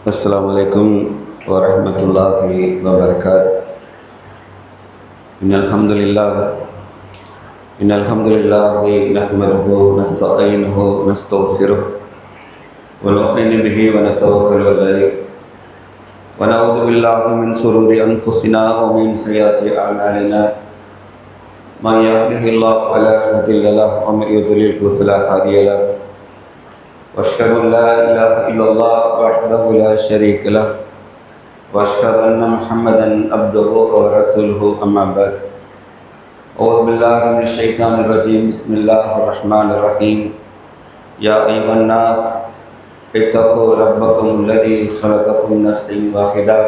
Assalamu alaikum wa rahmatullahi wa barakatuh. Innalhamdulillahi nahmaduhu nasta'inuhu nastaghfiruh wa nu'minu bihi wa natawakkalu alayhi wa na'udzu billahi min shururi anfusina wa min sayyiati a'malina man yahdihillahu fala mudilla lahu wa man yudlil fala hadiya lahu. وأشهد أن لا إله إلا الله وحده لا شريك له وأشهد أن محمدا عبده ورسوله أما بعد. أعوذ بالله من الشيطان الرجيم. بسم الله الرحمن الرحيم. يا أيها الناس اتقوا ربكم الذي خلقكم من نفس واحدة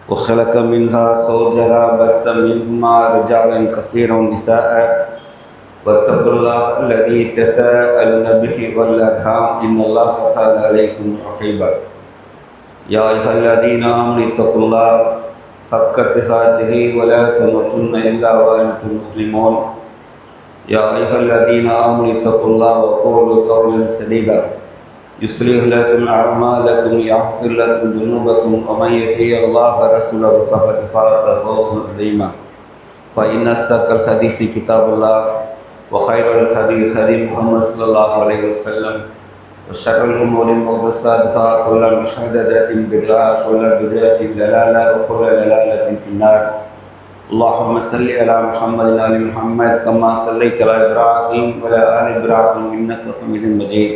وخلق منها زوجها وبث منهما رجالا كثيرا ونساء واتقوا الله الذي تساءلون به والأرحام إن الله كان عليكم رقيبا. يا أيها الذين آمنوا اتقوا الله حق تقاته ولا تموتن إلا وأنتم مسلمون. يا أيها الذين آمنوا اتقوا الله وقولوا قولا سديدا يصلح لكم أعمالكم ويغفر لكم ذنوبكم ومن يطع الله ورسوله فقد فاز فوزا عظيما. فإن أصدق الحديث كتاب الله وخير الهدي هدي محمد صلى الله عليه وسلم وشر الأمور محدثاتها وكل محدثة بدعة وكل بدعة ضلالة وكل ضلالة في النار. اللهم صل على محمد وآل محمد كما صليت على إبراهيم وعلى آل إبراهيم إنك حميد مجيد.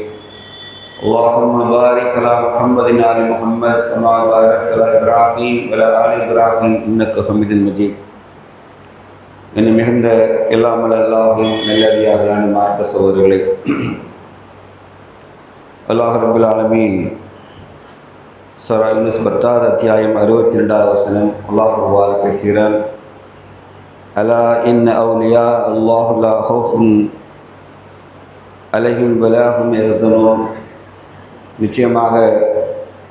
اللهم بارك على محمد وآل محمد كما باركت على إبراهيم وعلى آل إبراهيم إنك حميد مجيد. என்னை மிகுந்த எல்லாமல் அல்லாஹின் நல்லடியார்களான மார்க்க சகோதரர்களே, அல்லாஹ் ரப்பல் ஆலமீன் சூரா யூனுஸ் 10வது அத்தியாயம் 62வது வசனம் அல்லாஹ் பேசுகிறான். அலா இன்ன அவுலியா அல்லாஹு லா ஹவுஃபுன் அலைஹிம் வலா ஹும் யஹ்சனூன். நிச்சயமாக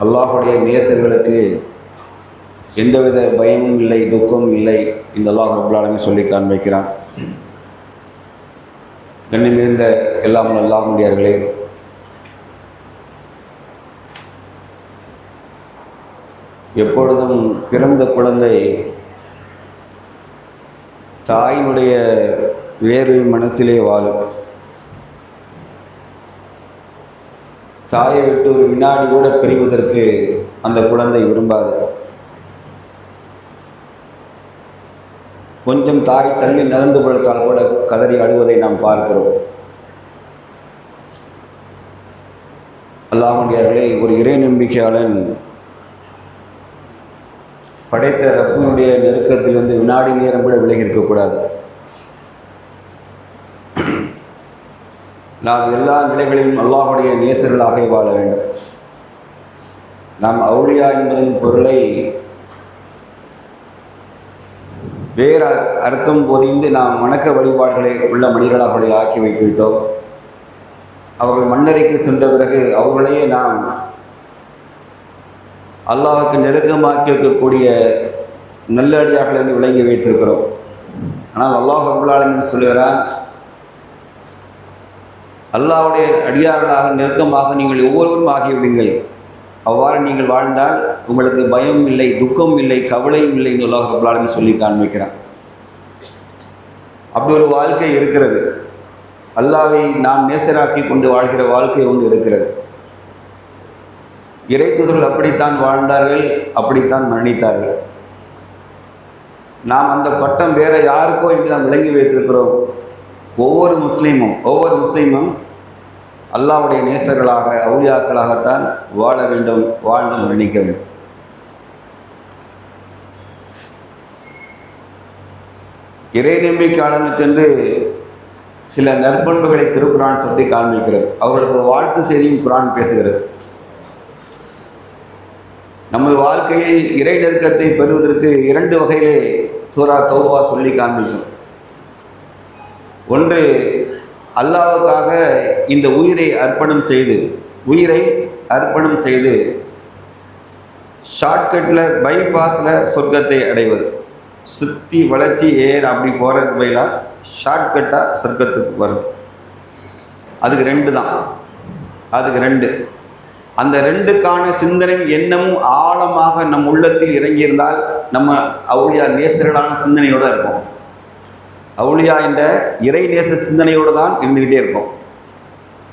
அல்லாஹுடைய நேசர்களுக்கு எந்தவித பயமும் இல்லை, துக்கமும் இல்லை இந்த அல்லாஹ் ரப்பல் ஆலமீன் சொல்லி காண்பிக்கிறான். கண்ணியம் மிகுந்த எல்லாமும் அல்லாஹ்வுடையவர்களே, எப்பொழுதும் பிறந்த குழந்தை தாயினுடைய வேர்வை மனத்திலே வாழும். தாயை விட்டு ஒரு வினாடி கூட பிரிவதற்கு அந்த குழந்தை விரும்பாது. கொஞ்சம் தாய் தள்ளி நகர்ந்து படுத்தால் கூட கதறி அழுவதை நாம் பார்க்கிறோம். அல்லாஹ்வுடையவர்களே, ஒரு இறை நம்பிக்கையாளன் படைத்த ரப்பினுடைய நெருக்கத்திலிருந்து வினாடி நேரம் கூட விலகி இருக்கக்கூடாது. நாம் எல்லா நிலைகளிலும் அல்லாஹ்வுடைய நேசர்களாக வாழ வேண்டும். நாம் அவுலியா என்பதன் பொருளை வேறு அர்த்தம் பொதிந்து நாம் வணக்க வழிபாடுகளை உள்ள மனிதர்களாக ஆக்கி வைத்துவிட்டோம். அவர்கள் மன்னரைக்கு சென்ற பிறகு அவர்களையே நாம் அல்லாஹ்வுக்கு நெருக்கமாக்கி இருக்கக்கூடிய நல்லடியார்கள் என்று விளங்கி வைத்திருக்கிறோம். ஆனால் அல்லாஹ் ரப்பல் ஆலமீன் சொல்கிறான், அல்லாஹ்வுடைய அடியார்களாக நெருக்கமாக நீங்கள் ஒவ்வொருவரும் ஆகிவிடுங்கள். அவ்வாறு நீங்கள் வாழ்ந்தால் உங்களுக்கு பயம் இல்லை, துக்கம் இல்லை, கவலையும் இல்லை என்று அல்லாஹ் ரப்பல் ஆலமீன் சொல்லி காண்பிக்கிறான். அப்படி ஒரு வாழ்க்கை இருக்கிறது. அல்லாஹ்வை நாம் நேசராக்கி கொண்டு வாழ்கிற வாழ்க்கை ஒன்று இருக்கிறது. இறை தூதர்கள் அப்படித்தான் வாழ்ந்தார்கள், அப்படித்தான் மரணித்தார்கள். நாம் அந்த பட்டம் வேற யாருக்கோ என்று நாம் விளங்கி வைத்திருக்கிறோம். ஒவ்வொரு முஸ்லீமும் அல்லாஹ்வுடைய நேசர்களாக அவுலியாக்களாகத்தான் வாழ வேண்டும், வாழ்ந்து மரணிக்க வேண்டும். இறை நம்பிக்கையாளனுக்கென்று சில நற்பண்புகளை திருக்குரான் சொல்லி காண்பிக்கிறது. அவர்களுக்கு வாழ்த்து செய்தியும் குரான் பேசுகிறது. நமது வாழ்க்கையில் இறை நெருக்கத்தை பெறுவதற்கு 2 வகையிலே சூரா தௌபா சொல்லி காண்பிக்கும். ஒன்று, அல்லாஹ்வுக்காக இந்த உயிரை அர்ப்பணம் செய்து ஷார்ட்கட்டில் பைபாஸில் சொர்க்கத்தை அடைவது. சுற்றி வளர்ச்சி அப்படி போகிறது பதிலாக ஷார்ட்கட்டாக சொர்க்கத்துக்கு வருது. அதுக்கு 2 தான். அந்த ரெண்டுக்கான சிந்தனை எண்ணமும் ஆழமாக நம் உள்ளத்தில் இறங்கியிருந்தால் நம்ம அவுளியா நேசர்களான சிந்தனையோடு இருப்போம். அவுளியா என்ற இறை நேச சிந்தனையோடு தான் இருந்துக்கிட்டே இருப்போம்.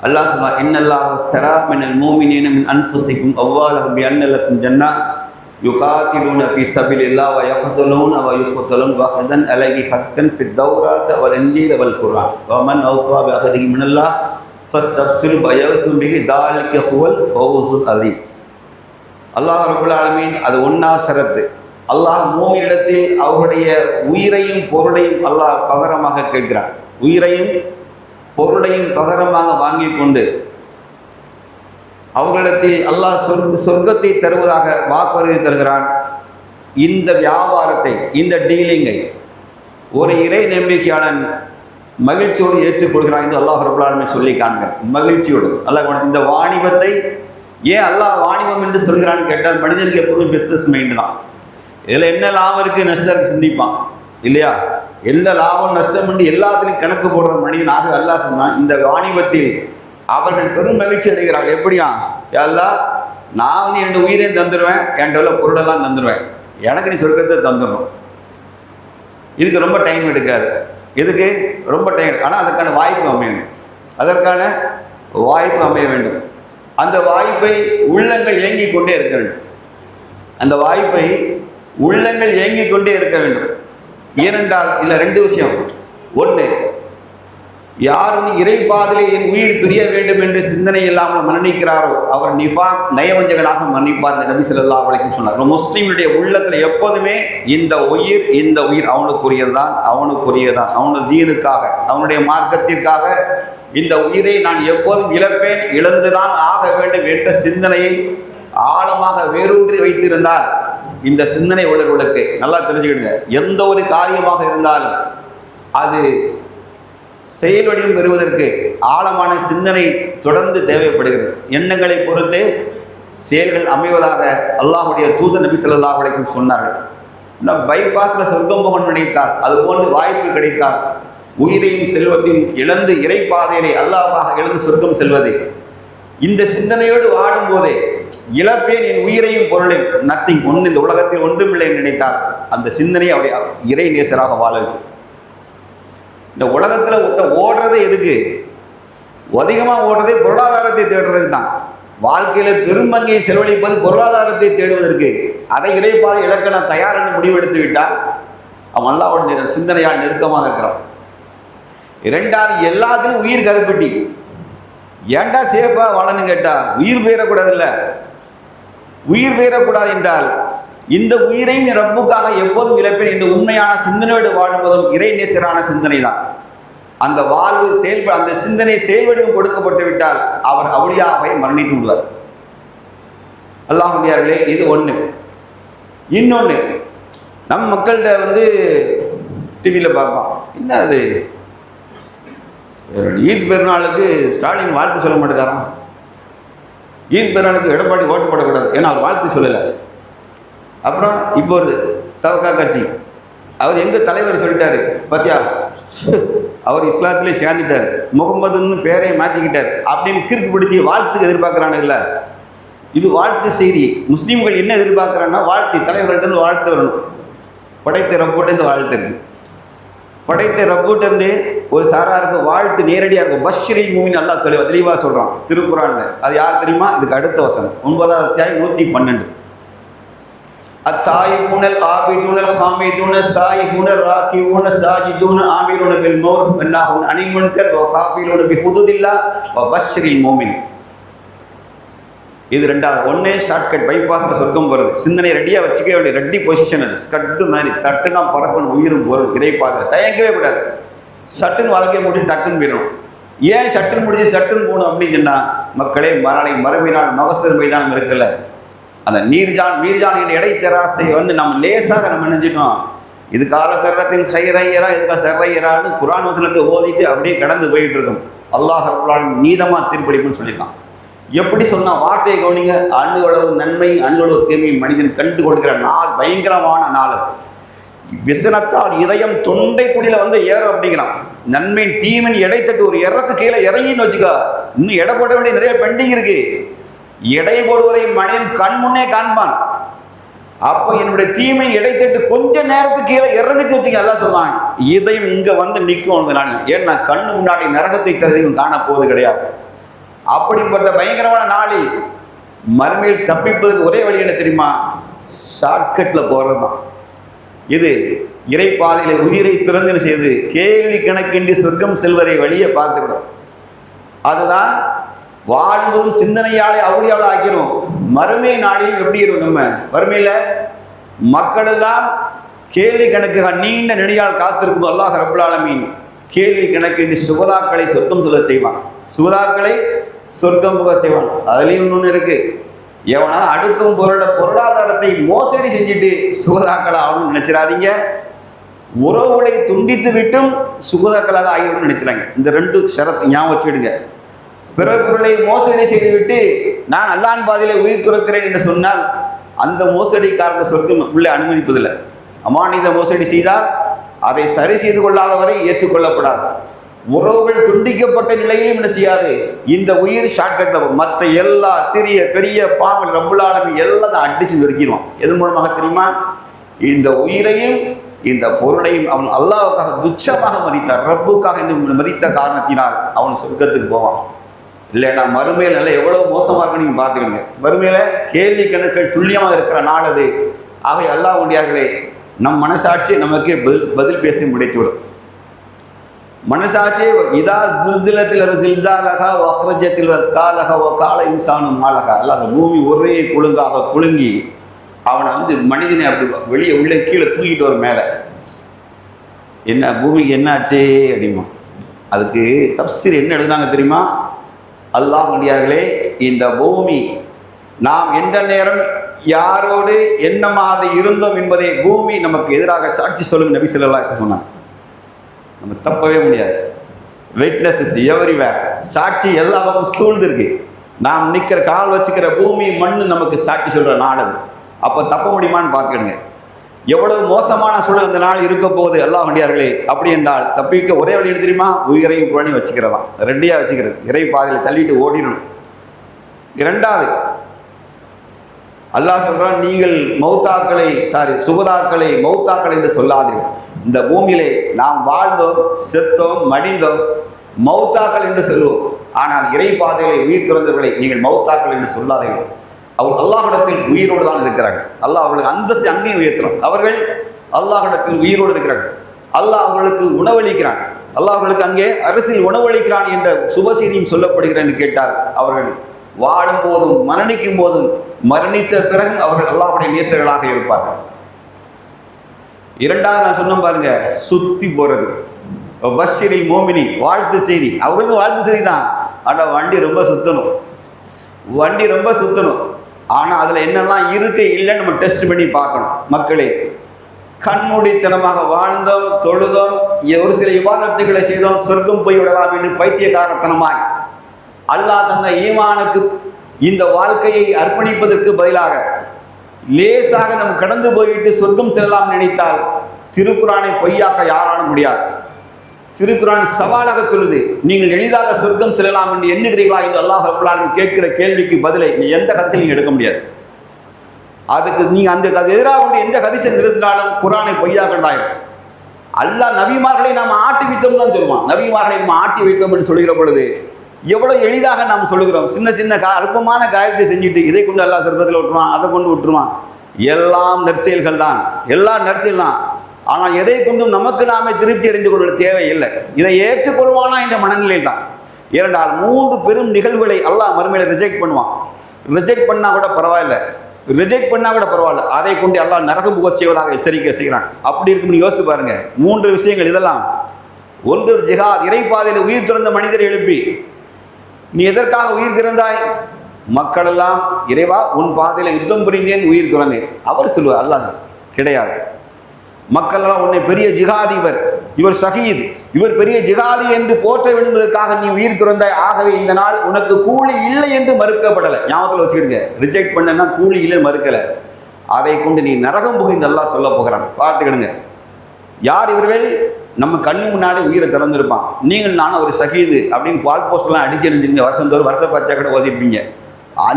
அல்லாஹ் சொல்றான், இன்னல்லாஹ ஸரா மினல் முஃமினீன மின் அன்ஃபுஸிஹிம் அவ்வாலஹும் பிஅன்ன லக்கும் ஜன்னா யுகாத்திலூன ஃபீ ஸபீலில்லாஹ் வ யக்துலூன வ யுக்தலூன் வஹதன் அலைஹி ஹக்கன் ஃபித் தௌராத் வல் இன்ஜீல் வல் குர்ஆன் வ மன் அவ்ஃபா பிஅஹதிஹி மினல்லாஹ் ஃபஸ்தப்சிரு பயதும் பிஹி தாலிக ஹுவல் ஃபௌஸுல் அஸீம். அல்லாஹ் ரப்பல் ஆலமீன் அது ஒன்றாவது ஷரத்து. அல்லாஹ் மூமினிடத்தில் அவருடைய உயிரையும் பொருளையும் அல்லாஹ் பகரமாக கேட்கிறான். உயிரையும் பொருளையும் பகரமாக வாங்கி கொண்டு அவர்களிடத்தில் அல்லாஹ் சொர்க்கத்தை தருவதாக வாக்குறுதி தருகிறான். இந்த வியாபாரத்தை, இந்த டீலிங்கை ஒரு இறை நம்பிக்கையாளன் மகிழ்ச்சியோடு ஏற்றுக்கொள்கிறான் என்று அல்லாஹ் ரப்பல் ஆலமீன் சொல்லி காண்கிறான். மகிழ்ச்சியோடு அல்லாஹ் இந்த வாணிபத்தை ஏன் அல்லாஹ் வாணிபம் என்று சொல்கிறான்னு கேட்டால், மனிதனுக்கு எப்போதும் பிஸ்னஸ் மைண்டு தான். இதில் என்ன லாபம் இருக்குது நஷ்டம் இருக்குது சிந்திப்பான் இல்லையா? எந்த லாபம் நஷ்டம் பண்ணி எல்லாத்துலையும் கணக்கு போடுற மனிதனாக அல்லாஹ் சொன்னான். இந்த வாணிபத்தில் அவர்கள் பெரும் மகிழ்ச்சி அடைகிறார்கள். எப்படியா? எல்லாம் நான் வந்து என்னோட உயிரையும் தந்துடுவேன், என்கிட்ட உள்ள பொருளெல்லாம் தந்துடுவேன், எனக்கு நீ சொர்க்கத்தை தந்துடணும். இதுக்கு ரொம்ப டைம் எடுக்காது. இதுக்கு ரொம்ப டைம், ஆனால் அதற்கான வாய்ப்பு அமையணும். அதற்கான வாய்ப்பு அமைய வேண்டும். அந்த வாய்ப்பை உள்ளங்கள் இயங்கிக் கொண்டே இருக்க வேண்டும். அந்த வாய்ப்பை உள்ளங்கள் இயங்கிக் கொண்டே இருக்க வேண்டும். ஏனென்றால் இதில் ரெண்டு விஷயம். ஒன்று, யாரும் இறைப்பாதலை என் உயிர் பிரிய வேண்டும் என்று சிந்தனை இல்லாமல் மன்னிக்கிறாரோ அவர் நிஃபாக் நயவஞ்சகனாக மன்னிப்பார். நபி ஸல்லல்லாஹு அலைஹி வஸல்லம் சொன்னார். முஸ்லீமுடைய உள்ளத்தில் எப்போதுமே இந்த உயிர் அவனுக்குரியதுதான், அவனது தீனுக்காக, அவனுடைய மார்க்கத்திற்காக இந்த உயிரை நான் எப்போதும் இழப்பேன், இழந்துதான் ஆக வேண்டும் என்ற சிந்தனையை ஆழமாக வேரூன்றி வைத்திருந்தால், இந்த சிந்தனை உள்ளவர்களுக்கு நல்லா தெரிஞ்சுக்கிடுங்க, எந்த ஒரு காரியமாக இருந்தாலும் அது செயல்வடிவம் பெறுவதற்கு ஆழமான சிந்தனை தொடர்ந்து தேவைப்படுகிறது. எண்ணங்களை பொறுத்து செயல்கள் அமைவதாக அல்லாஹ்வுடைய தூதர் நபி ஸல்லல்லாஹு அலைஹி வஸல்லம் சொன்னார்கள். பைபாஸில் சொர்க்கம் போக நினைத்தால், அதுபோன்று வாய்ப்பு கிடைத்தால் உயிரையும் செல்வத்தையும் இழந்து இறைப்பாதையிலே அல்லாஹ்வாக இழந்து சொர்க்கம் செல்வது, இந்த சிந்தனையோடு வாடும்போதே இழப்பேன் என் உயிரையும் பொருளையும், நத்திங், ஒன்று இந்த உலகத்தில் ஒன்றுமில்லை நினைத்தால் அந்த சிந்தனை அவருடைய இறை நேசராக வாழ வைக்கும். இந்த உலகத்தில் ஓடுறதே எதுக்கு? அதிகமாக ஓடுறதே பொருளாதாரத்தை தேடுறதுக்கு தான். வாழ்க்கையில் பெரும்பங்கியை செலவழிப்பது பொருளாதாரத்தை தேடுவதற்கு. அதை இறைப்பாதை இழக்க நான் தயார் என்று முடிவெடுத்து விட்டால் அவன் அல்லாஹ்வுடைய சிந்தனையால் நெருக்கமாக இருக்கிறான். இரண்டாவது, எல்லாத்துக்கும் உயிர் கருப்பட்டி. ஏன்டா சேஃபாக வாழணும்னு கேட்டால் உயிர் பெயரக்கூடாது. இல்லை, உயிர் பெயரக்கூடாது என்றால் இந்த உயிரையும் ரப்புக்காக எப்போதும் இழப்பேன் என்ற உண்மையான சிந்தனையோடு வாழும்போதும் இறை நேசரான சிந்தனை தான். அந்த வாழ்வு அந்த சிந்தனை செயல்வடிவம் கொடுக்கப்பட்டு விட்டால் அவர் அவுலியாவை மரணித்து விடுவார். அல்லாஹ்வுடையார்களே, இது ஒன்று. இன்னொன்று, நம் மக்கள்கிட்ட வந்து டிவியில் பார்ப்போம், என்ன அது ஈத் பெருநாளுக்கு ஸ்டாலின் வாழ்த்து சொல்ல மாட்டேங்கிறான், ஈத் பெருநாளுக்கு எடப்பாடி ஓட்டு போடக்கூடாது ஏன்னா அவர் வாழ்த்து சொல்லலை. அப்புறம் இப்போ ஒரு தவக்கா கட்சி, அவர் எங்கள் தலைவர் சொல்லிட்டாரு பார்த்தியா, அவர் இஸ்லாத்திலே சேர்ந்துட்டார், முகமதுன்னு பேரையை மாற்றிக்கிட்டார் அப்படின்னு கிறுக்கு பிடிச்சி வாழ்த்துக்கு எதிர்பார்க்குறானுல்ல. இது வாழ்த்து செய்தி. முஸ்லீம்கள் என்ன எதிர்பார்க்குறாங்கன்னா வாழ்த்து, தலைவர்கள்ட்ட வாழ்த்து வரணும். படைத்த ரப்போட்டேருந்து வாழ்த்து இருக்குது. படைத்த ரப்போட்டேருந்து ஒரு சாராருக்கு வாழ்த்து நேரடியாக இருக்கும். பஷ்ஷிரில் மூமின் அல்லாஹ் தெளிவாக சொல்கிறான் திருக்குறான்ல. அது யார் தெரியுமா? இதுக்கு அடுத்த வசனம் 9வது அத்தியாயம் 112. அத்தாயிபூனல் ஆபிதூனல் ஹாமிதூனல் சாயிபூனல் ராக்கியூன சாஜிதூன ஆமிரூன பில் நூர் வன்னாஹுன் அனில் முன்கர் வ காஃபிரூன பி ஹுதூதில்லாஹ் வ பஷ்ஷிரில் மூமின். இது ரெண்டாவது. ஒன்று ஷார்ட்கட், பைபாஸில் சொர்க்கம் வருது. சிந்தனை ரெடியாக வச்சுக்க வேண்டிய ரெட்டி பொசிஷன். அது ஸ்கட்டு மாதிரி தட்டுனா பறக்கணும். உயிரும் பொருள் இறைப்பாதில் தயங்கவே கூடாது. சட்டுன்னு வாழ்க்கையை முடிச்சு டக்குன்னு போயிடணும். ஏன் சட்டுன்னு முடிஞ்சு சட்டுன்னு போகணும் அப்படின்னு சொன்னால், மக்களே மறுமையினால் மகசர் மைதானம் இருக்குல்ல, அந்த மீர்ஜானின் இடைத்தராசை வந்து நம்ம லேசாக நம்ம நினைஞ்சிட்டோம். இது காலக்கரத்தின் கைரையரா, இதுக்காக செர்ரையரான்னு குர்ஆன் வசனத்தை ஓதிட்டு அப்படியே கடந்து போயிட்டு இருக்கும். அல்லாஹ் ரப்பல் ஆலமீன் நீதமாக தீர்ப்பளிப்புன்னு சொல்லியிருக்கான். எப்படி சொன்னால் வார்த்தையை கவனிங்க. அணுகளவு நன்மை அணுகளவு தீமை மனிதன் கண்டு கொடுக்கிற நாள் பயங்கரமான நாள். விசனத்தால் இதயம் தொண்டை குடியில் வந்து ஏறும் அப்படிங்கிறான். நன்மையின் தீமையின் இடைத்தட்டு ஒரு இறக்கு கீழே இறங்கின்னு வச்சுக்கோ, இன்னும் எடை போட வேண்டிய நிறைய பெண்டிங் இருக்கு. எடை போடுவதை மனிதன் கண் முன்னே காண்பான். அப்போ என்னுடைய தீமை எடை தட்டு கொஞ்ச நேரத்துக்கு கீழே இறங்கிச்சு வச்சுக்க எல்லாம் சொல்லுவாங்க, இதையும் இங்க வந்து நிற்கும். நான் ஏன் நான் கண்ணு முன்னாடி நரகத்தை தருதையும் காண போவது கிடையாது. அப்படிப்பட்ட பயங்கரமான நாளில் மறுமையில் தப்பிப்பதற்கு ஒரே வழி என்ன தெரியுமா? ஷார்ட்கட்ல போறது தான். இது இறை பாதையில உயிரை திறந்து செய்து கேள்வி கணக்கின்றி சொர்க்கம் செல்வரை வழியை பார்த்துக்கிடும். அதுதான் வாழ்வதும் சிந்தனையாலே அவுளியால ஆக்கிறோம். மறுமை நாளில் எப்படி இருக்கும்? நம்ம மறுமையில மக்கள் எல்லாம் கேள்வி கணக்கு நீண்ட நெடியால் காத்திருக்கும். அல்லாஹ் ரப்புல் ஆலமீன் கேள்வி கணக்கின்றி சுகதாக்களை சொர்க்கம் சொல்ல செய்வான். சுகதாக்களை சொர்க்கம் புக செய்வான். அதுலேயும் இன்னொன்று இருக்கு. எவனா அடுக்கும் பொருளாதாரத்தை மோசடி செஞ்சுட்டு சுகதாக்கள் ஆகணும்னு நினைச்சிடாதீங்க. உறவுகளை துண்டித்து விட்டும் சுகதாக்களாக ஆகியோன்னு நினைக்கிறாங்க. இந்த ரெண்டு ஷரத்து ஞாபகம் வச்சுக்கிடுங்க. பிற பொருளை மோசடி செய்துவிட்டு நான் அல்லாஹ்வின் பாதையிலே உயிர் துறக்கிறேன் என்று சொன்னால் அந்த மோசடிக்காரங்க சொர்க்கம் உள்ளே அனுமதிப்பதில்லை. அமானித மோசடி செய்தால் அதை சரி செய்து கொள்ளாதவரை ஏற்றுக்கொள்ளப்படாது. உறவுகள் துண்டிக்கப்பட்ட நிலையிலும் என்ன செய்யாது, இந்த உயிர் ஷார்ட்கட்ல மற்ற எல்லா சிறிய பெரிய பாவம் ரப்புல் ஆலமீன் எல்லாம் தான் அடிச்சு நொறுக்கிடுவான். எதன் மூலமாக தெரியுமா? இந்த உயிரையும் இந்த பொருளையும் அவன் அல்லாஹ்வுக்காக துச்சமாக மதித்தார். ரப்புக்காக இந்த மதித்த காரணத்தினால் அவன் சொர்க்கத்துக்கு போவான். இல்லைன்னா மறுமையில் எல்லாம் எவ்வளவு மோசமாக இருக்கு நீங்கள் பார்த்துக்கோங்க. மறுமையில கேள்வி கணக்குகள் துல்லியமாக இருக்கிற நாள் அது. ஆக அல்லாஹ் உண்டியார்களே, நம் மனசாட்சி நமக்கே பதில் பேசி முடித்துவிடும். மனசாட்சி இதா ஜுல்சிலத்தில் ஜில்சாலகா வஹ்ரஜத்தில் காலகா கால இன்சானும் மாலகா. அல்லாஹ் பூமி ஒரே குலுங்காக குலுங்கி அவனை வந்து மனிதனை அப்படி வெளியே உள்ளே கீழே தூக்கிட்டு வரும் மேலே. என்ன பூமிக்கு என்னாச்சே அப்படிமா? அதுக்கு தப்சீர் என்ன எழுதுனாங்க தெரியுமா? அல்லாஹ் உண்டியார்களே, இந்த பூமி நாம் எந்த நேரம் யாரோடு என்னமாக இருந்தோம் என்பதை பூமி நமக்கு எதிராக சாட்சி சொல்லும். நபி ஸல்லல்லாஹு அலைஹி வஸல்லம் சொன்னாங்க. நம்ம தப்பவே முடியாது. Witness is எவரிவேர். சாட்சி எல்லா பக்கமும் சூழ்ந்திருக்கு. நாம் நிற்கிற கால் வச்சுக்கிற பூமி மண் நமக்கு சாட்சி சொல்கிற நாடு. அப்போ தப்ப முடியுமான்னு பார்த்துக்கிடுங்க. எவ்வளவு மோசமான சூழல் இந்த நாள் இருக்க போகுது அல்லாஹ் வண்டியார்களே. அப்படி என்றால் தப்பிக்க ஒரே வழி என்ன தெரியுமா? உயிரையும் புலனையும் வச்சுக்கிறதான், ரெடியாக வச்சுக்கிறது. இறை பாதையில் தள்ளிட்டு ஓடிடணும். இரண்டாவது அல்லாஹ் சொல்றான், நீங்கள் சுகதாக்களை மௌத்தாக்கள் என்று சொல்லாதீர்கள். இந்த பூமியிலே நாம் வாழ்ந்தோம், செத்தோம், மடிந்தோம், மௌத்தாக்கள் என்று சொல்லுவோம். ஆனால் இறை பாதைகளை உயிர் துறந்தவர்களை நீங்கள் மௌத்தாக்கள் என்று சொல்லாதீர்கள். அவர் அல்லாஹ்விடத்தில் உயிரோடு தான் இருக்கிறார்கள். அல்லாஹ் அவர்களுக்கு அந்தஸ்து அங்கேயும் உயர்த்துறான். அவர்கள் அல்லாஹ்விடத்தில் உயிரோடு இருக்கிறார்கள். அல்லாஹ் அவர்களுக்கு உணவளிக்கிறான். அல்லாஹ் அவர்களுக்கு அங்கே அரசியல் உணவளிக்கிறான் என்ற சுபசெய்தியும் சொல்லப்படுகிறார் என்று கேட்டால், அவர்கள் வாழும் போதும் மரணிக்கும் போதும் மரணித்த பிறகு அவர்கள் அல்லாஹ்வுடைய நேசர்களாக இருப்பார்கள். இரண்டாவது நான் சொன்ன பாருங்க, சுத்தி போறது. பஷீரில் மோமினி, வாழ்த்து செய்தி. அவருக்கு வாழ்த்து செய்தி தான். ஆனால் வண்டி ரொம்ப சுத்தணும். ஆனால் அதில் என்னெல்லாம் இருக்கு இல்லைன்னு நம்ம டெஸ்ட் பண்ணி பார்க்கணும். மக்களே, கண்மூடித்தனமாக வாழ்ந்தோம், தொழுதோம், ஒரு சில இபாதத்துகளை செய்தோம், சொர்க்கம் போய் விடலாம் என்று பைத்தியக்காரத்தனமாய் அல்லாஹ் தந்த ஈமானுக்கு இந்த வாழ்க்கையை அர்ப்பணிப்பதற்கு பதிலாக லேசாக நம் கடந்து போய்விட்டு சொர்க்கம் செல்லலாம் நினைத்தால் திருக்குரானை பொய்யாக்க யாராலும் முடியாது. திருக்குரான் சவாலாக சொல்லுது, நீங்கள் எளிதாக சொர்க்கம் செல்லலாம் என்று எண்ணுகிறீர்களா என்று அல்லாஹ் ரப்புல் ஆலமீன் கேட்கிற கேள்விக்கு பதிலை நீ எந்த கதையும் நீங்கள் எடுக்க முடியாது. அதுக்கு நீங்கள் அந்த எதிராக கொண்டு எந்த கதிசை நிறுத்தினாலும் குரானை பொய்யாக்கண்டாயிரும். அல்லாஹ் நபிமார்களை நாம் ஆட்டி வைத்தோம் தான் சொல்லுவான். நபிமார்களை நாம் ஆட்டி வைத்தோம் என்று சொல்கிற பொழுது எவ்வளவு எளிதாக நாம் சொல்லுகிறோம். சின்ன அற்பமான காரியத்தை செஞ்சுட்டு இதை கொண்டு அல்லாஹ் சொர்க்கத்தில் விட்டுருவான், அதை கொண்டு விட்டுருவான். எல்லாம் நற்செயல்கள் தான், எல்லாம் நற்செயல் தான். ஆனால் எதை கொண்டும் நமக்கு நாமே திருப்தி அடைந்து கொள்ள தேவையில்லை. இதை ஏற்றுக்கொள்வானா என்ற மனநிலையில் தான். ஏனென்றால் 3 பெரும் நிகழ்வுகளை அல்லாஹ் மறுமையில் ரிஜெக்ட் பண்ணுவான். ரிஜெக்ட் பண்ணால் கூட பரவாயில்லை, அதை கொண்டு அல்லாஹ் நரகம் புக செய்வதாக எச்சரிக்கை செய்கிறான். அப்படி இருக்குன்னு யோசித்து பாருங்க. 3 விஷயங்கள் இதெல்லாம். ஒன்று ஜிஹாத், இறைப்பாதையில் உயிர் திறந்த மனிதரை எழுப்பி, நீ எதற்காக உயிர் திறந்தாய்? மக்கள் எல்லாம், இறைவா உன் பாதையில் யுத்தம் புரிந்தேன், உயிர் திறந்தேன். அவர் சொல்லுவார், அல்லாஹ் கிடையாது. மக்கள் எல்லாம் உன்னை பெரிய ஜிஹாதி, இவர் ஷஹீத், இவர் பெரிய ஜிஹாதி என்று போற்ற வேண்டுவதற்காக நீ உயிர் திறந்தாய். ஆகவே இந்த நாள் உனக்கு கூலி இல்லை என்று மறுக்கப்படலை. ஞாபகத்தில் வச்சுக்கிடுங்க. ரிஜெக்ட் பண்ணனா கூலி இல்லை மறுக்கலை. அதை கொண்டு நீ நரகம் புகிந்து அல்லாஹ் சொல்ல போகிறான். பார்த்துக்கிடுங்க. யார் இவர்கள்? நம்ம கண்ணு முன்னாடி உயிரை திறந்திருப்பான். நீங்கள் நானும் ஒரு ஷஹீது அப்படின்னு பால் போஸ்ட்லாம் அடிச்சு எழுந்திருங்க. வருஷந்தோறும் வருஷ பச்சை கூட ஓதிருப்பீங்க.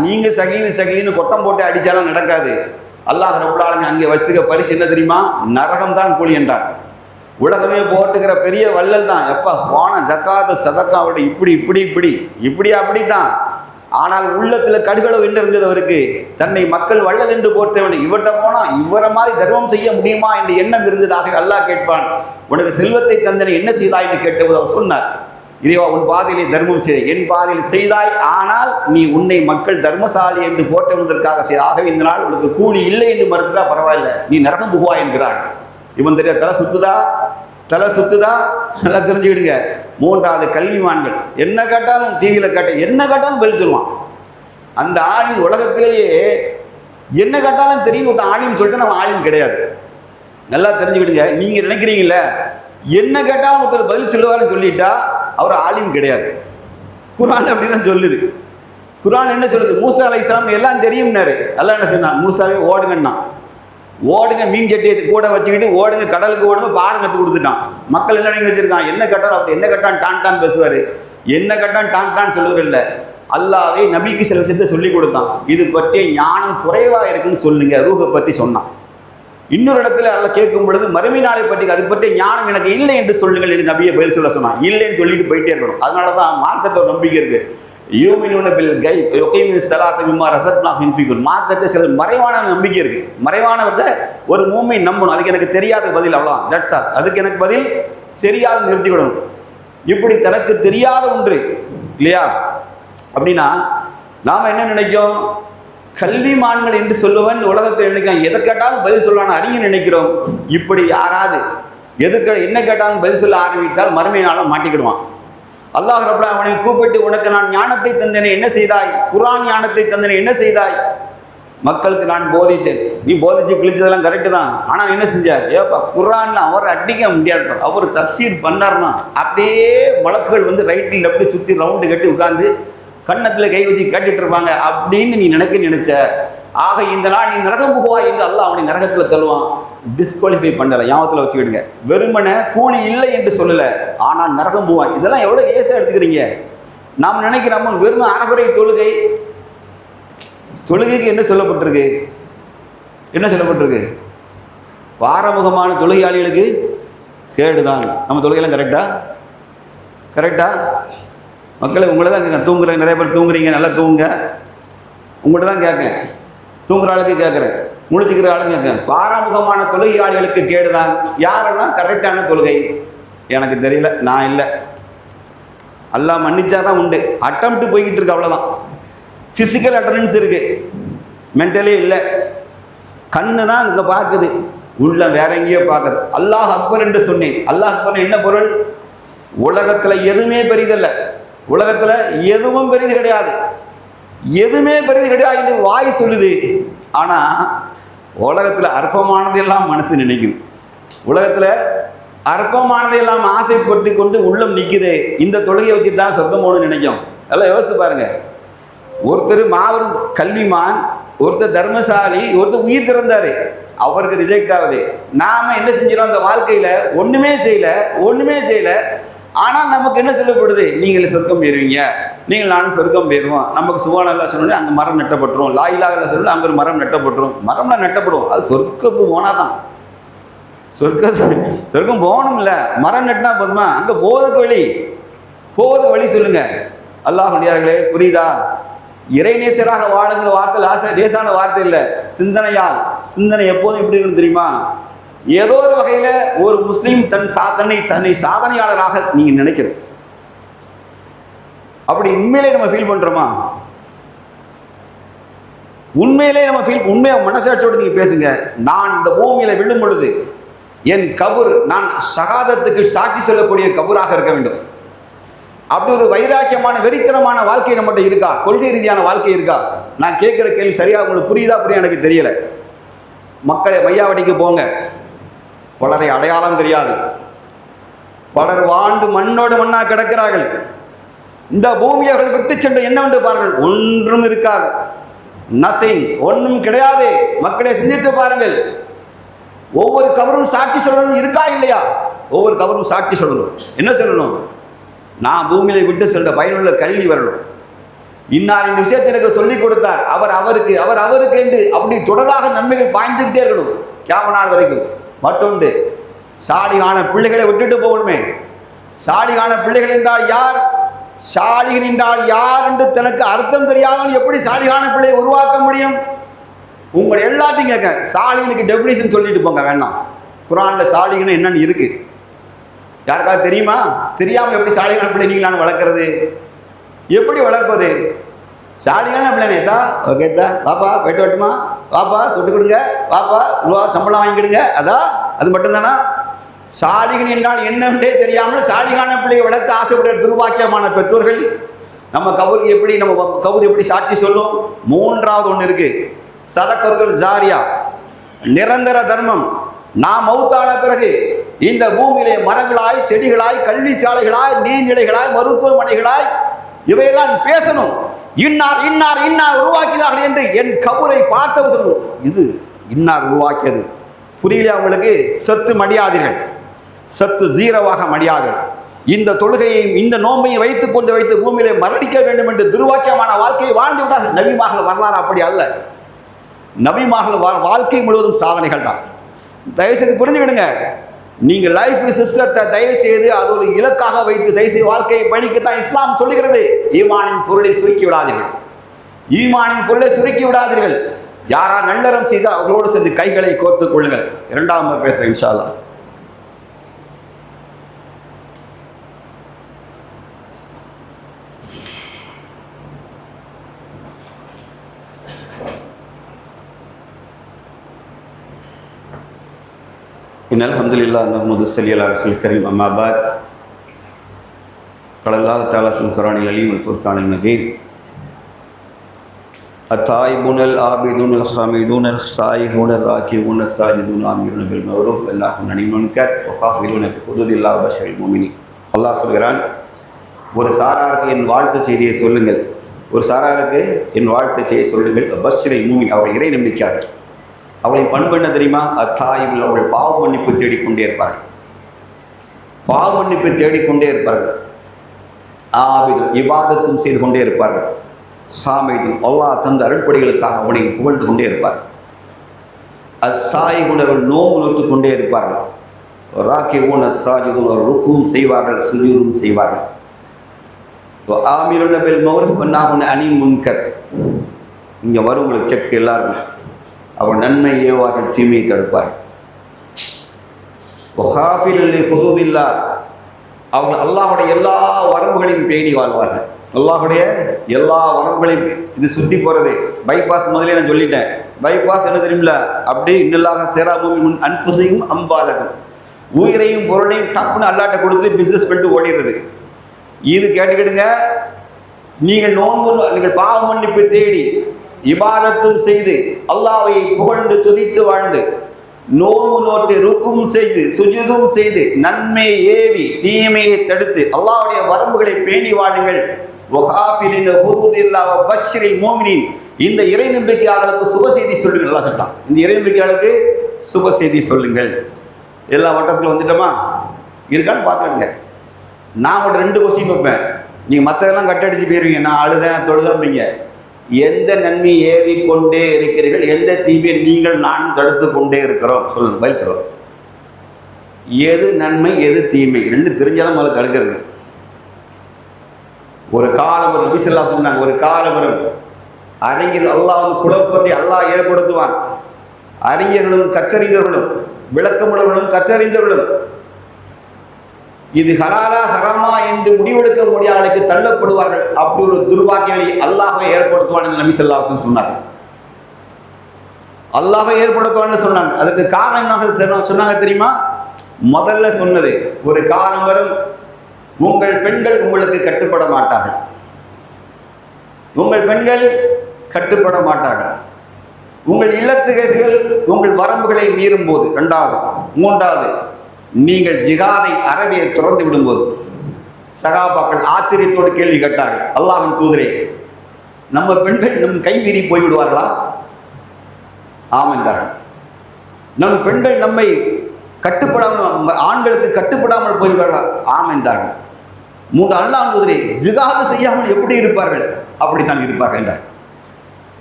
நீங்கள் சகீன்னு கொட்டம் போட்டு அடித்தாலும் நடக்காது. அல்லாஹ் ரப்பல் ஆலமீன் அங்கே வச்சுக்க பரிசு என்ன தெரியுமா? நரகம் தான் கூலி என்றான். உலகமே போட்டுக்கிற பெரிய வள்ளல் தான். எப்போ போன ஜக்காத்து சதக்காவோட இப்படி அப்படித்தான். ஆனால் உள்ளத்தில் கடுகளவு என்று இருந்தது அவருக்கு. தன்னை மக்கள் வள்ளல் என்று போர்த்தவன். இவர்கிட்ட போனால் இவரை மாதிரி தர்மம் செய்ய முடியுமா என்று எண்ணம் இருந்ததாக அல்லாஹ் கேட்பான். உனக்கு செல்வத்தை தந்தனை என்ன செய்தாய் என்று கேட்டபோது அவர் சொன்னார், இறைவா உன் பாதையிலே தர்மம் செய், என் பாதையில் செய்தாய். ஆனால் நீ உன்னை மக்கள் தர்மசாலி என்று போற்றுவதற்காக செய். ஆகவே இந்த நாள் உனக்கு கூலி இல்லை என்று மறுத்துட்டா பரவாயில்ல, நீ நரகம் புகுவாய் என்கிறான். இவன் தெரிய தலை சுத்துதா நல்லா தெரிஞ்சுக்கிடுங்க. மூன்றாவது கல்விமான்கள். என்ன கேட்டாலும் டிவியில் என்ன கேட்டாலும் பதில் சொல்லுவான். அந்த ஆளின் உலகத்திலேயே என்ன கேட்டாலும் தெரியும் ஆளின்னு சொல்லிட்டு நம்ம ஆளின் கிடையாது. நல்லா தெரிஞ்சுக்கிடுங்க. நீங்கள் நினைக்கிறீங்கள என்ன கேட்டாலும் ஒருத்தர் பதில் சொல்லுவாருன்னு சொல்லிட்டா அவர் ஆலிம் கிடையாது. குர்ஆன் அப்படிதான் சொல்லுது. குர்ஆன் என்ன சொல்லுது? மூசா அலைஹிஸ்ஸலாம் எல்லாம் தெரியும்னாரு. அல்லாஹ் என்ன சொன்னான்? மூசாவே ஓடுங்கன்னா ஓடுங்க, மீன் சட்டியை கூட வச்சுக்கிட்டு ஓடுங்க, கடலுக்கு ஓடுங்க, பாடம் கற்றுக் கொடுத்துட்டான். மக்கள் என்ன நினைக்க வச்சிருக்கான்? என்ன கட்டான் அப்படி என்ன கட்டான் டான் பேசுவார், என்ன கட்டான் டான் சொல்லுவது இல்லை. அல்லாஹ்வே நபிக்கு சில விஷயத்தை சொல்லி கொடுத்தான். இது பற்றிய ஞானம் குறைவாக இருக்குன்னு சொல்லுங்க, ரூஹை பற்றி சொன்னான். இன்னொரு இடத்துல அல்லாஹ் கேட்கும் பொழுது மறுமை நாளை பற்றி அது பற்றிய ஞானம் எனக்கு இல்லை என்று சொல்லுங்கள் என்று நபியை பதில் சொல்ல சொன்னான். இல்லைன்னு சொல்லிட்டு போயிட்டே இருக்கணும். அதனால தான் மார்க்கத்தை நம்பிக்கை இருக்கு. யூமினூன பில் கைப் யுகீமுஸ் ஸலாத்த மிம்மா ரஸக்னாஹும் யுன்ஃபிகூன். மார்க்கத்தை சில மறைவான நம்பிக்கை இருக்கு. மறைவானவற்றை ஒரு மூமின் நம்பணும். அதுக்கு எனக்கு தெரியாத பதில் அவ்வளோதான், தட்ஸ் ஆல். அதுக்கு எனக்கு பதில் தெரியாது நிறுத்திவிடணும். இப்படி தனக்கு தெரியாத ஒன்று இல்லையா அப்படின்னா நாம் என்ன நினைக்கும்? கல்விமான்கள் என்று சொல்லுவன் உலகத்தை நினைக்கான். எதை கேட்டாலும் பதில் சொல்லலான்னு அறிஞர் நினைக்கிறோம். இப்படி யாராவது என்ன கேட்டாலும் பதில் சொல்ல ஆரம்பித்தால் மறுமை நாளும் மாட்டிக்கிடுவான். அல்லாஹ் ரப்பல் ஆலமீன் அவனை கூப்பிட்டு உனக்கு நான் ஞானத்தை தந்தேனே என்ன செய்தாய்? குர்ஆன் ஞானத்தை தந்தேனே என்ன செய்தாய்? மக்களுக்கு நான் போதித்தேன். நீ போதிச்சு கிழிச்சதெல்லாம் கரெக்டு தான். ஆனால் என்ன செஞ்சார்? ஏப்பா குர்ஆன்ல அவர் அடிக்க முடியாது, அவர் தஃப்சீர் பண்ணார்னா அப்படியே மலக்குகள் வந்து ரைட்டில் லெஃப்ட் சுற்றி ரவுண்டு கட்டி உட்கார்ந்து கன்னத்தில் கை வச்சு கேட்டுட்டு இருப்பாங்க அப்படின்னு நீ நினைச்ச. ஆக இந்த நாள் நீ நரகம் புகுவாய் என்று அல்லாஹ் அவனை நரகத்தில் தள்ளுவான். டிஸ்குவாலிஃபை பண்ணலை, ஞாபகத்தில் வச்சுக்கிடுங்க. வெறுமனை கூலி இல்லை என்று சொல்லலை, ஆனால் நரகம் புகுவாய். இதெல்லாம் எவ்வளோ லேசாக எடுத்துக்கிறீங்க. நாம் நினைக்கிறோம் வெறும் அறகுறை தொழுகைக்கு என்ன சொல்லப்பட்டிருக்கு? என்ன சொல்லப்பட்டிருக்கு? பாரமுகமான தொழுகையாளிகளுக்கு கேடுதான். நம்ம தொழுகையெல்லாம் கரெக்டா மக்களை உங்களை தான் கேட்க. தூங்குறேன், நிறைய பேர் தூங்குறீங்க, நல்லா தூங்குங்க. உங்கள்கிட்ட தான் கேட்கேன், தூங்குற ஆளுக்கு கேட்குறேன், முழிச்சுக்கிற ஆளுங்க கேட்கேன். பாரமுகமான தொழுகையாளிகளுக்கு கேடுதான். யாரெல்லாம் கரெக்டான தொழுகை? எனக்கு தெரியல, நான் இல்லை. அல்லாஹ் மன்னிச்சாதான் உண்டு. அட்டம்ப்ட் போய்கிட்டு இருக்கு, அவ்வளோதான். ஃபிசிக்கல் அட்டண்டன்ஸ் இருக்கு, மென்டலே இல்லை. கண்ணு தான் இங்கே பார்க்குது, உள்ள வேற எங்கேயோ பார்க்குது. அல்லாஹ் அக்பர் என்று சொன்னேன். அல்லாஹ் அக்பர் என்ன பொருள்? உலகத்தில் எதுவுமே பெரிதல்ல, உலகத்தில் எதுவும் பெரிது கிடையாது, எதுவுமே பெரிது கிடையாது என்று வாய் சொல்லுது. ஆனால் உலகத்தில் அற்பமானதையெல்லாம் மனசு நினைக்கும். உலகத்தில் அற்பமானதையெல்லாம் ஆசைப்பட்டு கொண்டு உள்ளம் நிற்குது. இந்த தொழுகையை வச்சுட்டு தான் சொர்க்கம் போகணும்னு நினைக்கும். எல்லாம் யோசிச்சு பாருங்க. ஒருத்தர் மாபெரும் கல்விமான், ஒருத்தர் தர்மசாலி, ஒருத்தர் உயிர் திறந்தாரு, அவருக்கு ரிஜெக்ட் ஆகுது. நாம என்ன செஞ்சிடும்? அந்த வாழ்க்கையில ஒண்ணுமே செய்யல. ஆனால் நமக்கு என்ன சொல்லப்படுது? நீங்கள் சொர்க்கம் போயிருவீங்க, நீங்கள் நானும் சொர்க்கம் போயிடுவோம். நமக்கு சுபானல்லாஹ் சொன்னோன்னே அங்கே மரம் நட்டப்பட்டுரும், லா இலாஹ இல்லல்லாஹ் சொன்னோன்னே அங்கே ஒரு மரம் நட்டப்பட்டுரும். மரம்லாம் நட்டப்படும், அது சொர்க்கப்பு போனாதான். சொர்க்கம் போகணும்ல, மரம் நட்டினா போதுமா? அங்கே போவதுக்கு வழி சொல்லுங்க. அல்லாஹ் அடியார்களே, புரியுதா? இறைநேசராக வாழுங்கிற வார்த்தை லேசான வார்த்தை இல்லை. சிந்தனை எப்போதும் எப்படி இருக்குன்னு தெரியுமா? ஏதோ ஒரு வகையில் ஒரு முஸ்லீம் தன்னை சாதனையாளராக நீங்க நினைக்கிறது. அப்படி உண்மையிலே நம்ம ஃபீல் பண்றோமா? உண்மையிலே நம்ம உண்மையா மனசாட்சியோடு நீங்க பேசுங்க. நான் இந்த பூமியில விழும் பொழுது என் கபூர் நான் ஷஹாதத்துக்கு சாட்சி சொல்லக்கூடிய கபூராக இருக்க வேண்டும். அப்படி ஒரு வைராக்கியமான வெறித்தனமான வாழ்க்கை நம்மகிட்ட இருக்கா? கொள்கை ரீதியான வாழ்க்கை இருக்கா? நான் கேட்குற கேள்வி சரியா உங்களுக்கு புரியுதா எனக்கு தெரியல. மக்களை மையாவடிக்கு போங்க, பலரை அடையாளம் தெரியாது, பலர் வாழ்ந்து மண்ணோடு மண்ணாக கிடக்கிறார்கள். இந்த பூமியை அவர்கள் விட்டு சென்ற என்ன உண்டு பாருங்கள், ஒன்றும் இருக்காது, நத்திங், ஒன்றும் கிடையாது. மக்களை சிந்தித்து பாருங்கள். ஒவ்வொரு கபரும் சாட்சி சொல்லணும், இருக்கா இல்லையா? ஒவ்வொரு கபரும் சாட்சி சொல்லணும். என்ன சொல்லணும்? நான் பூமியில விட்டு சென்ற பயனுள்ள கல்வி வரணும். இன்னார் இந்த விஷயத்தை எனக்கு சொல்லிக் கொடுத்தார், அவருக்கு என்று அப்படி தொடராக நன்மைகள் பாய்ந்துகிட்டே இருக்கணும் கியாமத் நாள் வரைக்கும். மற்றொன்று, சாலிகான பிள்ளைகளை விட்டுட்டு போகணுமே. சாலிகான பிள்ளைகள் என்றால் யார், சாலிகன் என்றால் யார் என்று தனக்கு அர்த்தம் தெரியாதவன் எப்படி சாலிகான பிள்ளையை உருவாக்க முடியும்? உங்களை எல்லாத்தையும் கேட்க, சாலிகனுக்கு டெபினிஷன் சொல்லிட்டு போங்க வேண்டாம். குர்ஆன்ல சாலிகன் என்னன்னு இருக்கு, யாருக்காவது தெரியுமா? தெரியாமல் எப்படி சாலிகான பிள்ளை நீங்களான வளர்க்குறது? எப்படி வளர்ப்பது? சாலிகான பிள்ளை நேத்தா ஓகேத்தா, பாப்பா போயிட்டு வரட்டுமா, பாப்பா தொட்டு கொடுங்க, பாப்பா ரூபா சம்பளம் வாங்கிடுங்க, அது மட்டும்தானா? சாலிகன் என்றால் என்னன்றே தெரியாமல் சாலிகான பிள்ளையை வளர்க்க ஆசைப்படுற துர்பாக்கியமான பெற்றோர்கள். நம்ம கவுர் எப்படி சாட்சி சொல்லும்? மூன்றாவது ஒன்று இருக்கு, சதகத்துல் ஜாரியா, நிரந்தர தர்மம். நாம் மௌத்தான பிறகு இந்த பூமியிலே மரங்களாய், செடிகளாய், கல்வி சாலைகளாய், நீர்நிலைகளாய், மருத்துவமனைகளாய் இவையெல்லாம் பேசணும். இன்னார் இன்னார் இன்னார் உருவாக்கினார்கள் என்று என் கபரை பார்த்தவர் சொல்லணும், இது இன்னார் உருவாக்கியது. புரியல அவங்களுக்கு? சத்து மடியாதீர்கள், சத்து ஜீரவாக மடியாதீர்கள். இந்த தொழுகையையும் இந்த நோம்பையும் வைத்து பூமியிலே மரணிக்க வேண்டும் என்று துர்வாக்கியமான வாழ்க்கையை வாழ்ந்து விட்டார்கள். நபிமார்கள் வரலாறு அப்படி அல்ல. நபிமார்கள் வாழ்க்கை முழுவதும் சாதனைகள் தான். தயவுசெய்து புரிஞ்சுக்கிடுங்க. நீங்கள் லைஃப் சிஸ்டத்தை தயவுசெய்து அது ஒரு இலக்காக வைத்து தயவுசெய்து வாழ்க்கையை பணிக்கத்தான் இஸ்லாம் சொல்லுகிறது. ஈமானின் பொருளை சுருக்கி விடாதீர்கள், ஈமானின் பொருளை சுருக்கி விடாதீர்கள். யாரா நல்லறம் செய்து அவர்களோடு சேர்ந்து கைகளை கோர்த்துக் கொள்ளுங்கள். இரண்டாம் முறை பேச இன்ஷா அல்லாஹ். إن الحمد لله نحمده ونصلي على رسوله الكريم أما بعد قال الله تعالى في القرآن العليم والفرقان المجيد التائبون العابدون الحامدون السائحون الراكعون الساجدون الآمرون بالمعروف والناهون عن المنكر والخافضون في حدود الله وبشر المؤمنين. அல்லாஹ் சொல்கிறான், ஒரு சாராருக்கு என் வாழ்த்து செய்தியை சொல்லுங்கள், ஒரு சாராருக்கு என் வாழ்த்து செய்தியை சொல்லுங்கள். பஷ்ஷிரில் மூமின், அவர்கள் இறை நம்பிக்கையாளர்கள். அவளை பண்பு என்ன தெரியுமா? அத்தாயிபில் அவர்கள் பாவ மன்னிப்பு தேடிக்கொண்டே இருப்பார்கள், பாவ மன்னிப்பு தேடிக்கொண்டே இருப்பார்கள். ஆபிதும் இபாதத்தும் செய்து கொண்டே இருப்பார்கள். ஹாமிதும் அல்லாஹ் தந்த அருட்படிகளுக்காக அவனை புகழ்ந்து கொண்டே இருப்பார்கள். அஸ்ஸாயிகுனர்கள் நோம்பு நோத்து கொண்டே இருப்பார்கள். ராக்கிஊன அஸ்ஸாஜிதுன் ருக்குவும் செய்வார்கள், சுஜூதும் செய்வார்கள். ஆமிருன பில் மஅரூஃப் வன்னாஹுன அனில் முன்கர். இங்கே வரும் உங்களுக்கு செக் எல்லாரும். அவள் நன்மை ஏவார்கள், தீமையை தடுப்பார்கள். அவங்க அல்லாஹுடைய எல்லா வரம்புகளையும் பேணி வாழ்வார்கள். அல்லாஹுடைய எல்லா வரம்புகளையும், இது சுற்றி போகிறது பைபாஸ் முதலே நான் சொல்லிட்டேன். பைபாஸ் என்ன தெரியுமில்ல, அப்படியே இன்னல்லாக சேராமும் அன்புசையும் அம்பாலகம், உயிரையும் பொருளையும் டப்புன்னு அல்லாட்ட கொடுத்துட்டு பிஸ்னஸ் பண்ணிட்டு ஓடிடுறது. இது கேட்டுக்கிடுங்க. நீங்கள் நீங்கள் பாவ மன்னிப்பு தேடி இபாதத்தும் செய்து அல்லாஹ்வை புகழ்ந்து துதித்து வாழ்ந்து நோம்பு நோட்டு ருக்கும் செய்து சுஜூதும் செய்து நன்மையை ஏவி தீமையை தடுத்து அல்லாஹ்வுடைய வரம்புகளை பேணி வாழுங்கள். இந்த இறை நம்பிக்கையாளர்களுக்கு சுப செய்தி சொல்லுங்கள். நல்லா சொல்லலாம், இந்த இறை நம்பிக்கையாளருக்கு சுப செய்தி சொல்லுங்கள். எல்லா வட்டத்தில் வந்துட்டோமா இருக்கான்னு பார்த்துடுங்க. நான் ஒரு 2 கொஸ்டின் வைப்பேன், நீங்கள் மற்றதெல்லாம் கட்டடிச்சு போயிருவீங்க. நான் அழுதேன் தொழுதம்பீங்க. எந்த நன்மை ஏவி கொண்டே இருக்கிறீர்கள், எந்த தீமையை நீங்கள் நான் தடுத்து கொண்டே இருக்கிறோம் சொல்லுங்க, பதில் சொல்லுவோம். எது நன்மை எது தீமை 2 தெரிஞ்சாலும் முதல்ல தடுக்கிறது. ஒரு காலம் வரும், நபிஸல்லா சொன்னாங்க, ஒரு காலம் வரும் அறிஞர் அல்லாஹ் குழப்பத்தை அல்லாஹ் ஏற்படுத்துவான். அறிஞர்களும் கற்றறிந்தவர்களும் விளக்கமுள்ளவர்களும் கற்றறிந்தவர்களும் இது ஹலாலா ஹராமா என்று முடிவெடுக்க முடியாதவர்களுக்கு தள்ளப்படுவார்கள். அப்படி ஒரு துர்பாக்கியங்களை அல்லாஹ்வை ஏற்படுத்துவான் என்று நபி ஸல்லல்லாஹு அலைஹி வஸல்லம் சொன்னார். அல்லாஹ்வை ஏற்படுத்துவான்னு சொன்னாங்க. அதுக்கு காரணம் என்ன சொன்னாங்க தெரியுமா? முதல்ல சொன்னது, ஒரு காலம் வரும் உங்கள் பெண்கள் உங்களுக்கு கட்டுப்பட மாட்டார்கள், உங்கள் பெண்கள் கட்டுப்பட மாட்டார்கள். உங்கள் இல்லத்துகள் உங்கள் வரம்புகளை மீறும் போது, 2வது 3வது நீங்கள் ஜிகாதை அறவையை துறந்து விடும்போது. சகாபாக்கள் ஆச்சரியத்தோடு கேள்வி கேட்டார்கள், அல்லாஹ்வின் தூதரே, நம்ம பெண்கள் நம் கைவிரி போய்விடுவார்களா? ஆம் என்றார்கள். நம் பெண்கள் நம்மை கட்டுப்படாமல், ஆண்களுக்கு கட்டுப்படாமல் போய்விடுவார்களா? ஆம் என்றார்கள். 3 அல்லாஹ்வின் தூதரே, ஜிகாது செய்யாமல் எப்படி இருப்பார்கள்? அப்படித்தான் இருப்பார்கள்.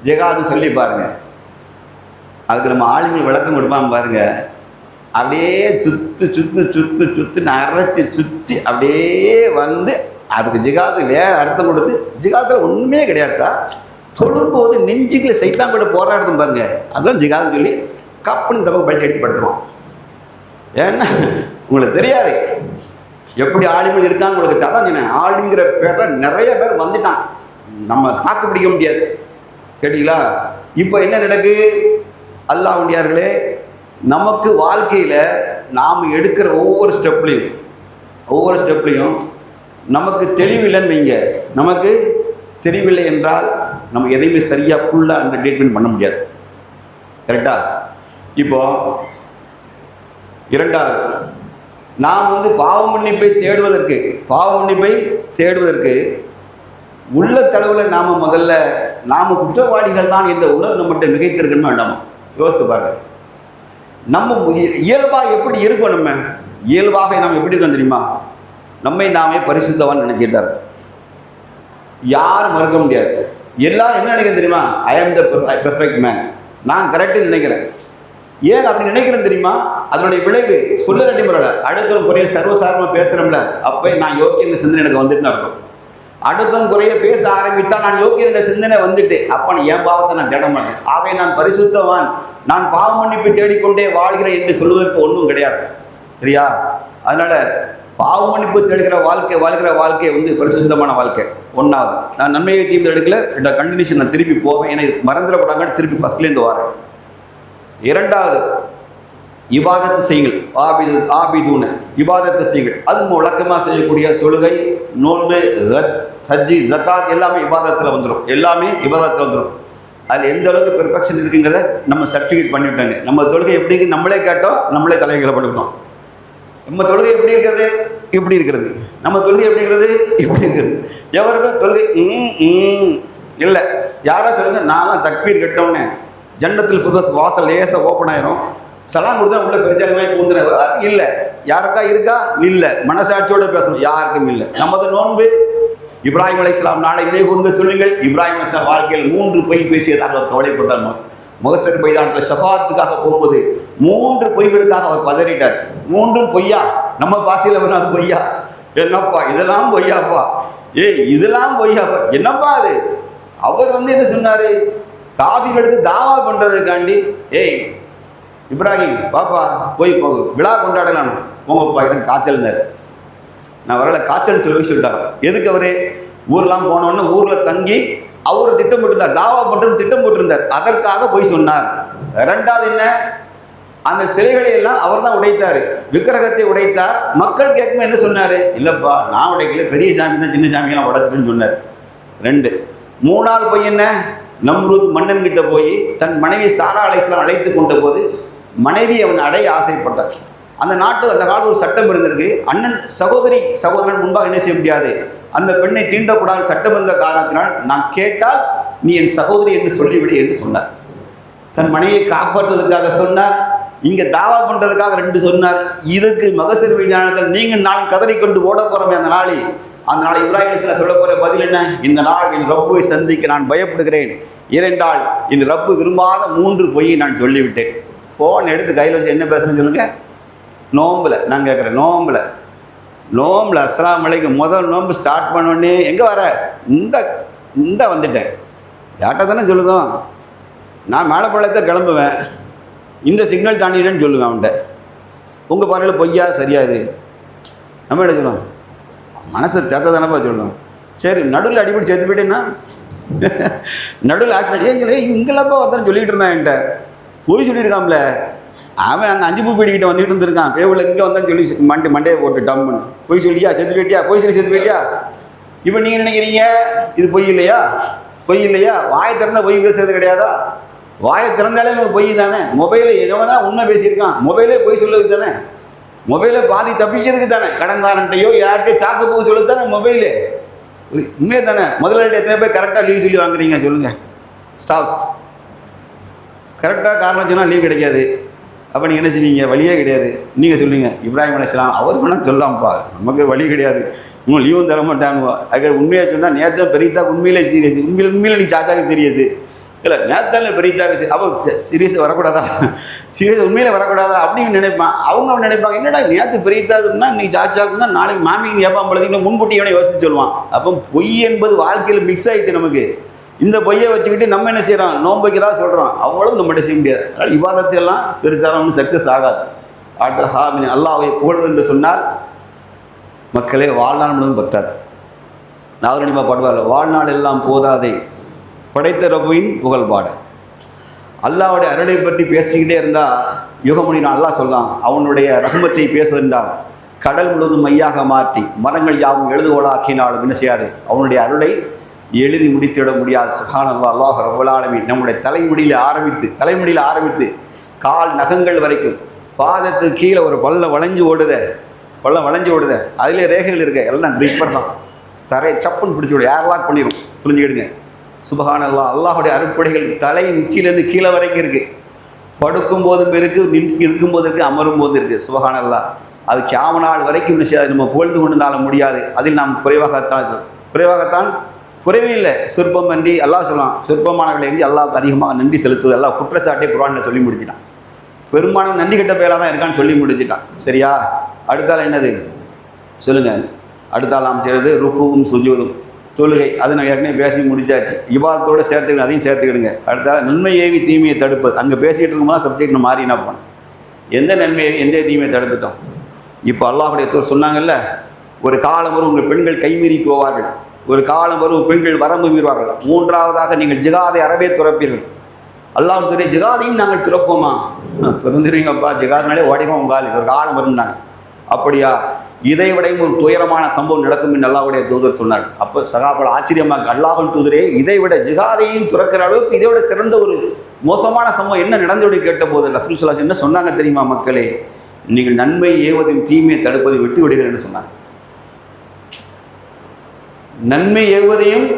ஜிகாது சொல்லி பாருங்க, அதுக்கு நம்ம ஆளுங்கள் விளக்கம் கொடுப்பாங்க பாருங்க. அப்படியே சுத்து நரைச்சி சுற்றி அப்படியே வந்து அதுக்கு ஜிகாது வேற அர்த்தம் கொடுத்து, ஜிகாத்தில் ஒன்றுமே கிடையாதுதா. தொழும்போது நெஞ்சுக்குள்ள சைத்தான் கூட போராடுதும் பாருங்க, அதுதான் ஜிகாதுன்னு சொல்லி கப்புன்னு தப்ப பள்ளி எடுத்து படுத்துருவோம். ஏன்னா உங்களுக்கு தெரியாது எப்படி ஆளுங்கள் இருக்காங்க. உங்களுக்கு அதான் சொன்னேன், ஆளுங்கிற பேரில் நிறைய பேர் வந்துட்டான், நம்ம தாக்கு பிடிக்க முடியாது. கேட்டீங்களா? இப்போ என்ன நடக்கு? அல்லாஹ்வுடையார்களே, நமக்கு வாழ்க்கையில் நாம் எடுக்கிற ஒவ்வொரு ஸ்டெப்லையும் நமக்கு தெளிவில்லைன்னு வைங்க. நமக்கு தெளிவில்லை என்றால் நம்ம எதையுமே சரியாக ஃபுல்லாக அந்த ட்ரீட்மெண்ட் பண்ண முடியாது. கரெக்டாக? இப்போ இரண்டாவது, நாம் பாவ மன்னிப்பை தேடுவதற்கு உள்ள தளவில் நாம் குற்றவாளிகள் தான் என்ற உணர்வு நம்மகிட்ட மிகைத்திருக்கணுமா வேண்டாமா? யோசித்து பாருங்க. நம்ம இயல்பாக எப்படி இருக்கும்? இயல்பாக நாம் எப்படி இருக்கோம் தெரியுமா? நம்மை நாமே பரிசுத்தவான் நினைச்சிட்டார், யாரும் மறுக்க முடியாது. எல்லாரும் என்ன நினைக்கிறேன் தெரியுமா? ஐ ஆம் த பெர்ஃபெக்ட் மேன், நான் கரெக்டுன்னு நினைக்கிறேன். ஏன் அப்படி நினைக்கிறேன் தெரியுமா? அதனுடைய விளைவு சொல்ல வேண்டிய முறையில் அடுத்தவங்க குறைய சர்வசாதாரணமாக பேசுகிறோம்ல, அப்போ நான் யோக்கிய சிந்தனை எனக்கு வந்துட்டு இருக்கும். அடுத்தவங்க குறைய பேச ஆரம்பித்தால் நான் யோக்கிய சிந்தனை வந்துட்டு, அப்போ என் பாவத்தை நான் தேட மாட்டேன். ஆகவே நான் பரிசுத்தவான், நான் பாவ மன்னிப்பு தேடிக்கொண்டே வாழ்கிறேன் என்று சொல்வதற்கு ஒன்றும் கிடையாது. சரியா? அதனால பாவ மன்னிப்பு தேடுகிற வாழ்கிற வாழ்க்கை பரிசுத்தமான வாழ்க்கை. ஒன்றாவது, நான் நன்மையை தீர்ந்து எடுக்கல, கண்டினியூஷன் நான் திருப்பி போவேன், ஏன்னா மறந்துடக்கூடாங்கன்னு திருப்பி ஃபர்ஸ்ட்லேருந்து வரேன். இரண்டாவது, இபாதத்து செய்யுங்கள். ஆபிதூன இபாதத்து செய்யுங்கள். அது வழக்கமாக செய்யக்கூடிய தொழுகை, நோன்பு, ஹஜ்ஜி, ஜக்காத் எல்லாமே இபாதத்தில் வந்துடும். அதில் எந்த அளவுக்கு பெர்ஃபெக்ஷன் இருக்குங்கிறத நம்ம சர்டிஃபிகேட் பண்ணிவிட்டாங்க. நம்ம தொழுகை எப்படி இருக்கு நம்மளே கேட்டோம், நம்மளே தலைகளை பண்ணிவிட்டோம். நம்ம தொழுகை எப்படி இருக்கிறது? இப்படி இருக்கிறது. நம்ம தொழுகை எப்படி இருக்கிறது? இப்படி இருக்கிறது. எவருக்கும் தொழுகை இல்லை. யாரா சொல்லுங்க, நான் தக்பீர் கட்டவுன்னு ஜன்னத்தில் புதுசு வாசல் லேசாக ஓப்பன் ஆயிரும், சலாம் கொடுத்தா உள்ள பெருச்சாலுமே பூந்துன இல்லை. யாருக்கா இருக்கா? இல்லை. மனசாட்சியோடு பேசணும், யாருக்கும் இல்லை. நமது நோன்பு, இப்ராஹிம் அலைஹிஸ்ஸலாம் நாளை நினைவு கூர்ந்து சொல்லுங்கள், இப்ராஹிம் அலைஹிஸ்ஸலாம் வாழ்க்கையில் 3 பொய் பேசியதாக அவர் கவலைப்பட்டார். முகஸ்தர் பைதானத்தில் ஷஃபாத்துக்காக போகும்போது 3 பொய்களுக்காக அவர் பதறிட்டார். 3 பொய்யா? நம்ம பாசையில் வரும், அது பொய்யா? என்னப்பா இதெல்லாம் பொய்யாப்பா, இதெல்லாம் பொய்யாப்பா, என்னப்பா அது? அவர் என்ன சொன்னார்? காவிகளுக்கு தாவா பண்ணுறதுக்காண்டி, இப்ராஹிம் பாப்பா போய் விழா கொண்டாடலாம், போங்கப்பா, எனக்கு காய்ச்சல்னார். நான் வரல, காய்ச்சல் சொல்லிட்டார். எதுக்கு? அவரே ஊர்லாம் போனோன்னு ஊரில் தங்கி அவர் திட்டம் போட்டிருந்தார், தாவா பண்ணுறது திட்டம் போட்டிருந்தார், அதற்காக போய் சொன்னார். ரெண்டாவது என்ன? அந்த சிலைகளை எல்லாம் அவர் தான் உடைத்தார், விக்கிரகத்தை உடைத்தார். மக்கள் கேட்கும் என்ன சொன்னார்? இல்லைப்பா நான் உடைக்கல, பெரிய சாமி தான் சின்ன சாமியெல்லாம் உடைச்சிட்டுன்னு சொன்னார். 2. மூணாவது போய் என்ன? நம்ரூத் மன்னன் கிட்ட போய் தன் மனைவி சாரா அலைஹிஸ்ஸலாம் அழைத்து கொண்ட போது மனைவி அவன் அடைய ஆசைப்பட்டார். அந்த காலத்தில் ஒரு சட்டம் இருந்திருக்கு, அண்ணன் சகோதரன் முன்பாக என்ன செய்ய முடியாது, அந்த பெண்ணை தீண்டக்கூடாது சட்டம் இருந்த காரணத்தினால் நான் கேட்டால் நீ என் சகோதரி என்று சொல்லிவிடு என்று சொன்னார். தன் மனைவியை காப்பாற்றுவதற்காக சொன்னார், இங்கே தாவா பண்ணுறதுக்காக 2 சொன்னார். இதுக்கு மகசர் விஞ்ஞானத்தில் நீங்கள் நான் கதறிக்கொண்டு ஓட போகிறோமே அந்த நாளை இப்ராஹிம் அலைஹிஸ்ஸலாம் சொல்ல போகிற பதில் என்ன? இந்த நாள் என் ரப்புவை சந்திக்க நான் பயப்படுகிறேன், ஏனென்றால் என் ரப்பு விரும்பாத 3 பொய்யை நான் சொல்லிவிட்டேன். ஃபோன் எடுத்து கையில் வச்சு என்ன பேசணும்னு சொல்லுங்கள். நோம்பில் நான் கேட்குறேன், நோம்பில் அஸ்ஸலாமு அலைக்கும் முதல் நோன்பு ஸ்டார்ட் பண்ணோடனே எங்கே வர? இந்த வந்துட்டேன். யார்கிட்ட தானே சொல்லுதோம், நான் மேலப்பாளையத்தை கிளம்புவேன், இந்த சிக்னல் தாண்டிட்டேன்னு சொல்லுவேன் அவன்கிட்ட. உங்கள் பார்வையில் பொய்யா சரியா? இது நம்ம என்ன சொல்லுவோம்? மனசை தேத்த தானப்பா சொல்லுவோம். சரி, நடுவில் அடிப்படி சேர்த்து போயிட்டேன்னா நடுவில் ஆக்சிடென்ட் இங்கெல்லாம்ப்பா வந்தான்னு சொல்லிகிட்டு இருந்தான். என்கிட்ட போய் சொல்லியிருக்காம்ல, அவன் அங்கே 5 பூ பீடிக்கிட்ட வந்துட்டு இருந்திருக்கான், பேவில் இங்கே வந்தான்னு சொல்லி மண்டையை போட்டு டம்முன்னு போய் சொல்லியா செத்து போயிட்டியா, போய் சொல்லி செத்து போயிட்டியா. இப்போ நீங்கள் நினைக்கிறீங்க இது பொய் இல்லையா? வாயை திறந்தால் பொய் பேசுறது கிடையாதா? வாயை திறந்தாலே நம்ம பொய் தானே. மொபைலில் எவனா உண்மை பேசியிருக்கான், மொபைலே பொய் சொல்லுறது தானே. மொபைலை பாதி தப்பிக்கிறதுக்கு தானே, கடன்காரன்ட்டையோ யார்கிட்டையோ சாக்கு போக சொல்லுறது தானே மொபைலு. உண்மையே தானே. முதலாளிட்ட எத்தனை பேர் கரெக்டாக லீவ் சொல்லி வாங்குறீங்க சொல்லுங்கள்? ஸ்டாஃப்ஸ் கரெக்டாக காரணம் சொன்னால் லீவ் கிடைக்காது. அப்போ நீங்கள் என்ன செய்வீங்க? வழியே கிடையாது. நீங்கள் சொல்லுவீங்க இப்ராஹிம் அலைஹிஸ்ஸலாம் அவர் வேணால் சொல்லலாம்ப்பா, நமக்கு வழி கிடையாது. இன்னும் லீவும் தர மாட்டானுவா. அதுக்கு உண்மையாக சொன்னால் நேற்று பெரியதாக உண்மையிலே சீரியஸ், உண்மையில நீ சாச்சாக்கு சீரியஸு இல்லை, நேரத்தால் பெரியதாக அப்போ சீரியஸாக வரக்கூடாதா, சீரியஸ் உண்மையிலே வரக்கூடாதா அப்படின்னு நினைப்பான். அவங்க நினைப்பாங்க என்னடா நேற்று பெரியதாகுன்னா நீ சாச்சாக்குன்னா நாளைக்கு மாமிக்கு ஏப்பான் பழதிங்கன்னா முன்கூட்டி எவனை யோசிச்சு சொல்லுவான். அப்போ பொய் என்பது வாழ்க்கையில் மிக்ஸ் ஆகிட்டு நமக்கு. இந்த பொய்யை வச்சுக்கிட்டு நம்ம என்ன செய்கிறோம், நோம்பைக்கு தான் சொல்கிறோம், அவ்வளவு நம்மகிட்ட செய்ய முடியாது. அதனால் இபாதத்தையெல்லாம் பெருசாக ஒன்றும் சக்ஸஸ் ஆகாது. ஆற்றல் ஹாமின் அல்லாஹ்வை புகழ்வது என்று சொன்னால் மக்களே வாழ்நாள் முழுவதும் பத்தாது. நாகரிகமாக பாடுவார், வாழ்நாள் எல்லாம் போதாதே படைத்த ரப்பின் புகழ் பாட. அல்லாஹ்வுடைய அருளை பற்றி பேசிக்கிட்டே இருந்தால் யுகமுனி நான் அல்லாஹ் சொல்லலாம், அவனுடைய ரஹ்மத்தை பேசுவதென்றால் கடல் முழுவதும் மையாக மாற்றி மரங்கள் யாவும் எழுதுகோளாக்கினாலும் என்ன செய்யாது, அவனுடைய அருளை எழுதி முடித்துவிட முடியாது. சுப்ஹானல்லாஹ், அல்லாஹ் ரப்பல் ஆலமீன் நம்முடைய தலைமுடியில் ஆரம்பித்து கால் நகங்கள் வரைக்கும் பாதத்துக்கு கீழே ஒரு பள்ளம் வளைஞ்சு ஓடுத அதிலே ரேகைகள் இருக்க எல்லாம் ரிப்பர் தான். தரையை சப்புன்னு பிடிச்சி விட ஏர்லாக் பண்ணிடும், புரிஞ்சுக்கிடுங்க. சுப்ஹானல்லாஹ், அல்லாஹுடைய அருட்படைகள் தலை உச்சியிலேருந்து கீழே வரைக்கும் இருக்குது. படுக்கும் போதும் இருக்குது, இருக்கும்போது இருக்குது, அமரும் போது இருக்குது. சுப்ஹானல்லாஹ், அது கியாம நாள் வரைக்கும் நம்ம புகழ்ந்து கொண்டிருந்தாலும் முடியாது. அதில் நாம் குறைவாகத்தான் குறைவே இல்லை. சொற்பம் நன்றி அல்லாஹ் சொல்லலாம், சொற்பமானவர்களை என்று அல்லாஹ்வுக்கு அதிகமாக நன்றி செலுத்துவது அல்லாஹ் குற்றச்சாட்டை குர்ஆனில் சொல்லி முடிச்சிட்டான். பெரும்பாலும் நன்றி கெட்ட பேராக தான் இருக்கான்னு சொல்லி முடிச்சிட்டான். சரியா? அடுத்தால் என்னது சொல்லுங்கள்? அடுத்தால் நாம் செய்கிறது ருக்குவும் சுஜூதும், தொழுகை. அது நான் ஏற்கனவே பேசி முடிச்சாச்சு. இபாதத்தோடு சேர்த்துக்கிடுங்க, அதையும் சேர்த்துக்கிடுங்க. அடுத்தால் நன்மை ஏவி தீமையை தடுப்பது. அங்கே பேசிகிட்டு இருக்கும்போது சப்ஜெக்ட் மாறி என்ன போனோம், எந்த நன்மையை எந்த தீமையை தடுத்துட்டோம். இப்போ அல்லாஹுடைய தூதர் சொன்னாங்கல்ல, ஒரு காலம் வரும் உங்கள் பெண்கள் கைமீறி போவார்கள், ஒரு காலம் வரும் பெண்கள் வரம்பு மீறுவார்கள், மூன்றாவதாக நீங்கள் ஜிகாதை அறவே துறப்பீர்கள். அல்லாஹ்வுடைய ஜிகாதையும் நாங்கள் துறப்போமா? திறந்துருவீங்கப்பா, ஜிகாதனாலே ஓடிவோம் உங்கால், ஒரு காலம் வரும்னாங்க. அப்படியா? இதை விடையும் ஒரு துயரமான சம்பவம் நடக்கும் என்று அல்லாஹ்வுடைய தூதர் சொன்னார். அப்போ சகாபால் ஆச்சரியமாக, அல்லாஹ்வின் தூதரே, இதை விட ஜிகாதையும் துறக்கிற அளவுக்கு இதை விட சிறந்த ஒரு மோசமான சம்பவம் என்ன நடந்தோடு கேட்டபோது ரசூல் ஸல்லல்லாஹு அலைஹி வஸல்லம் என்ன சொன்னாங்க தெரியுமா? மக்களே, நீங்கள் நன்மை ஏவதையும் தீமையை தடுப்பதை விட்டு விடுங்கள் என்று சொன்னார். நன்மை ஏவுவதையும்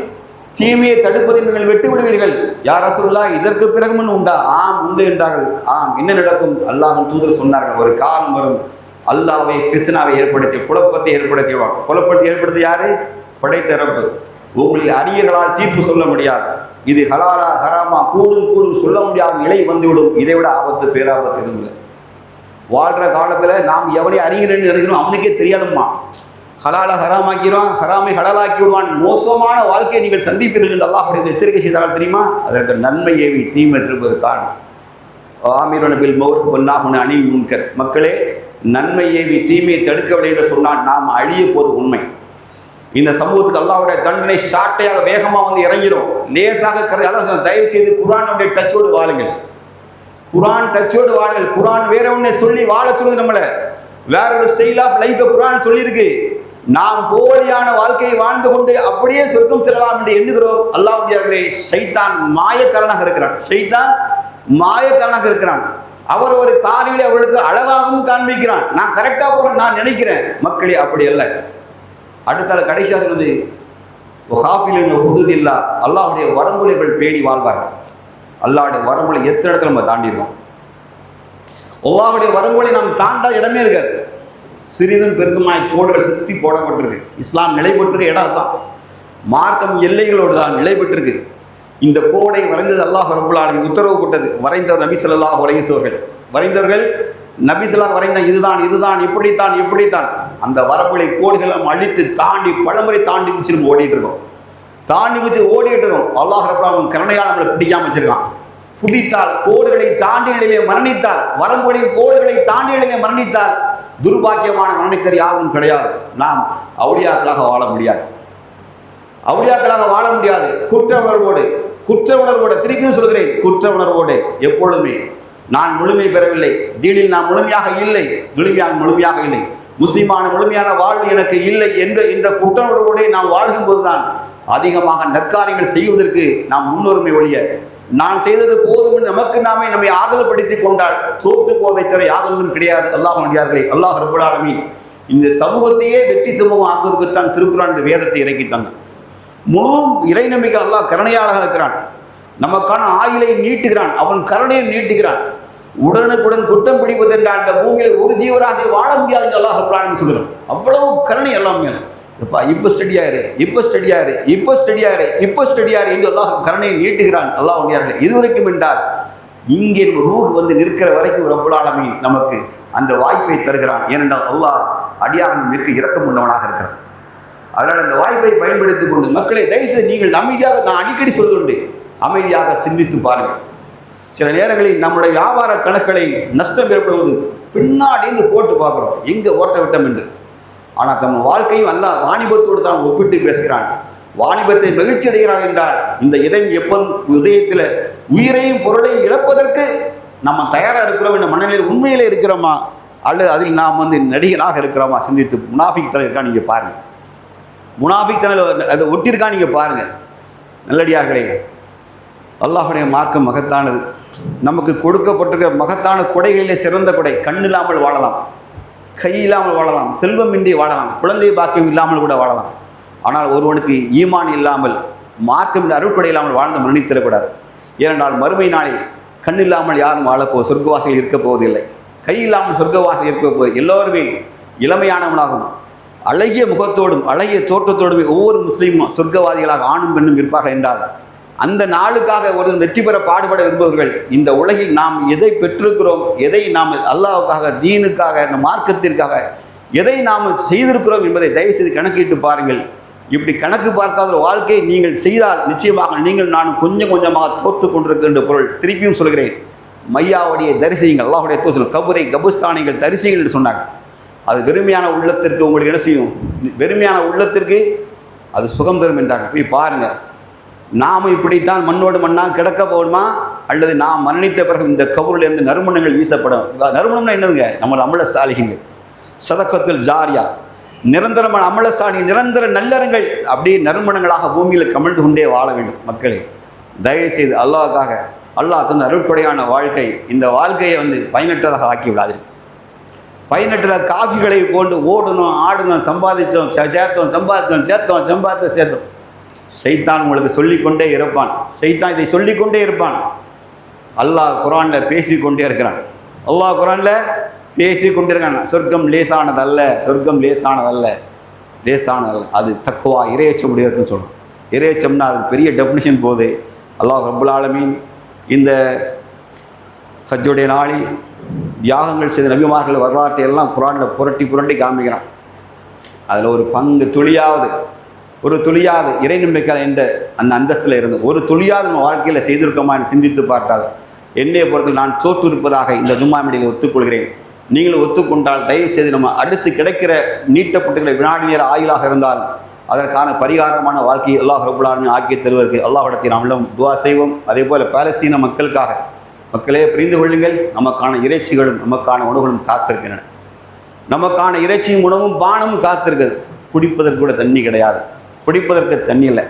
தீமையை தடுப்பதையும் நீங்கள் விட்டு விடுவீர்கள். யார் ரசூலுல்லாஹ், இதற்கு பிறகு முன் உண்டா? ஆம் உண்டு என்றார்கள். ஆம், என்ன நடக்கும்? அல்லாஹ்வின் தூதர் சொன்னார்கள், ஒரு காலம் வரும் அல்லாஹ்வை ஃபித்னாவை ஏற்படுத்தி குழப்பத்தை ஏற்படுத்திடுவான். குழப்பத்தை ஏற்படுத்தி யாரு? படைத்த ரப்பு. உங்களில் அறிஞர்களால் தீர்ப்பு சொல்ல முடியாது, இது ஹலாலா ஹராமா கூடும் சொல்ல முடியாத நிலை வந்துவிடும். இதை விட ஆபத்து பேராபத்து எதுவும் இல்லை. வாழ்கிற காலத்தில் நாம் எவனை அறிஞர்னு நினைக்கிறோம் அவனுக்கே தெரியாதும்மா. ஹலாலை ஹராமாக்கிடுவான், ஹராமை ஹலாலாக்கி விடுவான். மோசமான வாழ்க்கையை நீங்கள் சந்திப்பீர்கள் என்று அல்லாஹ்வுடைய எச்சரிக்கை செய்தால் தெரியுமா? அதற்கு நன்மை ஏவி தீமை இருப்பது காரணம். ஆமீருன பில் மௌரூஃப் வன்னாஹுன அனில் முன்கர். மக்களே, நன்மை ஏவி தீமையை தடுக்கவில்லை என்று சொன்னால் நாம் அழிய போது உண்மை. இந்த சமூகத்துக்கு அல்லாஹ்வுடைய தண்டனை ஷார்ட்டையாக வேகமாக வந்து இறங்கிடும். லேசாக அதான் தயவு செய்து குர்ஆனுடைய டச்சோடு வாழுங்கள். குர்ஆன் டச்சோடு வாழுங்கள். குர்ஆன் வேற ஒன்றை சொல்லி வாழ சொல்லுது, நம்மளை வேற ஒரு ஸ்டைல் ஆஃப் லைஃபை குர்ஆன் சொல்லியிருக்கு. நாம் போலியான வாழ்க்கையை வாழ்ந்து கொண்டு அப்படியே சொர்க்கம் செல்லலாம் என்று எண்ணுகிறோம். அல்லாஹ்வுடைய ஷைத்தான் மாயக்காரனாக இருக்கிறான். அவர் ஒரு காரிலே அவர்களுக்கு அழகாகவும் காண்பிக்கிறான். நான் கரெக்டாக போகிறேன் நான் நினைக்கிறேன். மக்களே, அப்படி அல்ல. அடுத்த கடைசியாக சொல்லுது, அல்லாஹ்வுடைய வரம்புகளை பேணி வாழ்வார்கள். அல்லாஹ்வுடைய வரம்புகளை எத்தனை இடத்துல நம்ம தாண்டிடுவோம். அல்லாஹ்வுடைய வரம்புகளை நாம் தாண்டாத இடமே இருக்காது. சிறிதும் பெருதுமாய் கோடுகள் சுற்றி போடப்பட்டிருக்கு. இஸ்லாம் நிலை பெற்றிருக்க இடம் தான். மார்க்கம் எல்லைகளோடு தான் நிலை பெற்றிருக்கு. இந்த கோடை வரைந்தது அல்லாஹ் ரப்பல் ஆலமீன் உத்தரவு போட்டது. வரைந்தவர் நபி ஸல்லல்லாஹு அலைஹி வஸல்லம். வரைந்தவர்கள் நபி ஸல்லல்லாஹு வரைந்த இதுதான் இப்படித்தான் அந்த வரம்புகளை கோடுகளை அழித்து தாண்டி பலமுறை தாண்டி குச்சி ஓடிட்டு இருக்கோம். அல்லாஹ் ரப்பல் ஆலமீன் கருணையால் நம்மளை பிடிக்காம வச்சிருக்கான். பிடித்தால் கோடுகளை தாண்டிய நிலையிலே மரணித்தால், வரம்புகளின் கோடுகளை தாண்டிய நிலையிலே மரணித்தால் துர்பாக்கியமான மரணித்தர் யாரும் கிடையாது. நாம் அவுலியாக்களாக வாழ முடியாது. குற்ற உணர்வோடு திருப்பியும் சொல்கிறேன், குற்ற உணர்வோடு எப்பொழுதுமே நான் முழுமை பெறவில்லை, தீனில் நான் முழுமையாக இல்லை, முழுமையாக இல்லை, முஸ்லிமான முழுமையான வாழ்வு எனக்கு இல்லை என்ற குற்ற உணர்வோடு நாம் வாழ்கும் போதுதான் அதிகமாக நற்காரியங்கள் செய்வதற்கு நாம் முன்னுரிமை ஒழிய நான் செய்தது போதும் நமக்கு நம்மை ஆதரவுப்படுத்திக் கொண்டால் தோற்று போவதை தவிர யாதொன்றும் கிடையாது. அல்லாஹ் நடிகார்களே, அல்லாஹ் ரப்பல் ஆலமீன் இந்த சமூகத்தையே வெற்றி சமூகம் ஆக்குவதற்குத்தான் திருக்குர்ஆன் வேதத்தை இறக்கி தந்தான். முழு இறை நம்பிக்கை அல்லாஹ் கருணையாளராக இருக்கிறான். நமக்கான ஆயுளை நீட்டுகிறான், அவன் கருணையை நீட்டுகிறான். உடனுக்குடன் குற்றம் பிடிப்பதென்றால் அந்த பூமியில் ஒரு ஜீவராசி வாழ முடியாது என்று அல்லாஹ் ரப்பல் ஆலமீன் சொல்கிறான். அவ்வளவு கருணை எல்லாம் மேல இப்போ ஸ்டடியாரு என்று அல்லாஹ் கருணையை நீட்டுகிறான். அல்லாஹ் உடையார்களே, இதுவரைக்கும் என்றால் இங்கே ரூஹ் வந்து நிற்கிற வரைக்கும் ரப்புல் ஆலமீன் நமக்கு அந்த வாய்ப்பை தருகிறான். ஏனென்றால் அல்லாஹ் அடியார்கள் நிற்க இரக்கம் உள்ளவனாக இருக்கிறான். அதனால் அந்த வாய்ப்பை பயன்படுத்திக் கொண்டு மக்களை தயவுசெய்து நீங்கள் அமைதியாக, நான் அடிக்கடி சொல்லுண்டு, அமைதியாக சிந்தித்து பாருங்கள். சில நேரங்களில் நம்முடைய வியாபார கணக்குகளை நஷ்டம் ஏற்படுவது பின்னாடி போட்டு பார்க்குறோம், எங்கே ஓட்ட விட்டம் என்று. ஆனால் தம் வாழ்க்கையும் அல்லாஹ் வாணிபத்தோடு தான் ஒப்பிட்டு பேசுகிறான். வாணிபத்தை மகிழ்ச்சி அடைகிறான் என்றால் இந்த இதயம் எப்போதும் இதயத்தில் உயிரையும் பொருளையும் இழப்பதற்கு நம்ம தயாராக இருக்கிறோம் என்ற மனநிலையில் உண்மையிலே இருக்கிறோமா, அல்லது அதில் நாம் வந்து நடிகராக இருக்கிறோமா சிந்தித்து. முனாஃபிக் தலை இருக்கா நீங்கள் பாருங்கள், முனாஃபிக் தலையில் அதை ஒட்டியிருக்கா நீங்கள் பாருங்கள். நல்லடியார்களே, அல்லாஹுடைய மார்க்கம் மகத்தானது. நமக்கு கொடுக்கப்பட்டிருக்கிற மகத்தான கொடைகளிலே சிறந்த கொடை. கண் இல்லாமல் வாழலாம், கை இல்லாமல் வாழலாம், செல்வமின்றி வாழலாம், குழந்தை பாக்கியம் இல்லாமல் கூட வாழலாம். ஆனால் ஒருவனுக்கு ஈமான் இல்லாமல், மார்க்கம் என்ற அருட்கொடை இல்லாமல் வாழ்ந்து மன்னித்திடக்கூடாது. ஏனென்றால் மறுமை நாளில் கண் இல்லாமல் யாரும் வாழப்போவது, சொர்க்கவாசிகள் இருக்க போவதில்லை. கை இல்லாமல் சொர்க்கவாசிகள் இருக்க போவது. எல்லோருமே இளமையானவனாகும், அழகிய முகத்தோடும் அழகிய தோற்றத்தோடும் ஒவ்வொரு முஸ்லீமும் சொர்க்கவாதிகளாக ஆணும் பெண்ணும் இருப்பார்கள் என்றால் அந்த நாளுக்காக ஒரு வெற்றி பெற பாடுபட விரும்புவர்கள். இந்த உலகில் நாம் எதை பெற்றிருக்கிறோம், எதை நாம் அல்லாஹ்வுக்காக, தீனுக்காக, இந்த மார்க்கத்திற்காக எதை நாம் செய்திருக்கிறோம் என்பதை தயவுசெய்து கணக்கிட்டு பாருங்கள். இப்படி கணக்கு பார்க்காத ஒரு வாழ்க்கையை நீங்கள் செய்தால் நிச்சயமாக நீங்கள் நானும் கொஞ்சம் கொஞ்சமாக தோற்று கொண்டிருக்கின்ற பொருள். திருப்பியும் சொல்கிறேன், மையாவுடைய தரிசியுங்கள், அல்லாஹுடைய தோசல் கபரை கபுஸ்தானிகள் தரிசிகள் என்று சொன்னாங்க. அது வெறுமையான உள்ளத்திற்கு உங்களுக்கு என்ன செய்யும், வெறுமையான உள்ளத்திற்கு அது சுகம் தரும் என்றாங்க. போய் பாருங்கள், நாம் இப்படித்தான் மண்ணோடு மண்ணாக கிடக்க போகணுமா, அல்லது நாம் மரணித்த பிறகு இந்த கபூரிலிருந்து நறுமணங்கள் வீசப்படும். நறுமணம்னா என்னதுங்க, நம்ம அமல சாலிகள், சதக்கத்தில் ஜாரியா, நிரந்தரமான அமலசாலி, நிரந்தர நல்லறங்கள் அப்படியே நறுமணங்களாக பூமியில் கமழ்ந்து கொண்டே வாழ வேண்டும். மக்களே, தயவுசெய்து அல்லாஹ்வுக்காக, அல்லாஹ் தந்த அருட்கொடையான வாழ்க்கை, இந்த வாழ்க்கையை வந்து பயனற்றதாக ஆக்கி விடாதீர்கள். பயனற்றதாக காஃபிகளை போன்று ஓடணும், ஆடணும், சம்பாதித்தோம் சேர்த்தோம். சைத்தான் உங்களுக்கு சொல்லிக்கொண்டே இருப்பான். சைத்தான் இதை சொல்லிக்கொண்டே இருப்பான். அல்லாஹ் குர்ஆனில் பேசிக்கொண்டே இருக்கிறான். அல்லாஹ் குர்ஆனில் பேசிக்கொண்டே இருக்கான். சொர்க்கம் லேசானதல்ல, சொர்க்கம் லேசானதல்ல. அது தக்வா, இறையச்சம் உடையதுன்னு சொல்லணும். இறையச்சம்னா அது பெரிய டெஃபினிஷன் போகுது. அல்லாஹ் ரப்புல் ஆலமீன் இந்த ஹஜ்ஜுடைய நாளில் தியாகங்கள் செய்த நபிமார்கள் வரலாற்றை எல்லாம் குர்ஆனில் புரட்டி காமிக்கிறான். அதில் ஒரு பங்கு ஒரு துளியாவது இறை நம்பிக்கை என்ற அந்த அந்தஸ்தில் இருந்து ஒரு துளியாவது நம்ம வாழ்க்கையில் செய்திருக்கோமா என்று சிந்தித்து பார்த்தால் என்னைய பொறுத்தல் நான் தோற்று இருப்பதாக இந்த ஜும்மா மேடையில் ஒத்துக்கொள்கிறேன். நீங்களும் ஒத்துக்கொண்டால் தயவு செய்து நம்ம அடுத்து கிடைக்கிற நீட்டப்பட்டுகிற வினாடி நேர ஆயுளாக இருந்தால் அதற்கான பரிகாரமான வாழ்க்கையை அல்லாஹ் ரப்புல் ஆலமீன் ஆக்கி தருவதற்கு அல்லாஹ்விடத்தை நாம் எல்லாம் துஆ செய்வோம். அதே போல் பாலஸ்தீன மக்களுக்காக, மக்களே புரிந்து கொள்ளுங்கள், நமக்கான இறைச்சிகளும் நமக்கான உணவுகளும் காத்திருக்கின்றன. நமக்கான இறைச்சியும் உணவும் பானமும் காத்திருக்குது. குடிப்பதற்கு கூட தண்ணி கிடையாது, குடிப்பதற்கு தண்ணி இல்லை,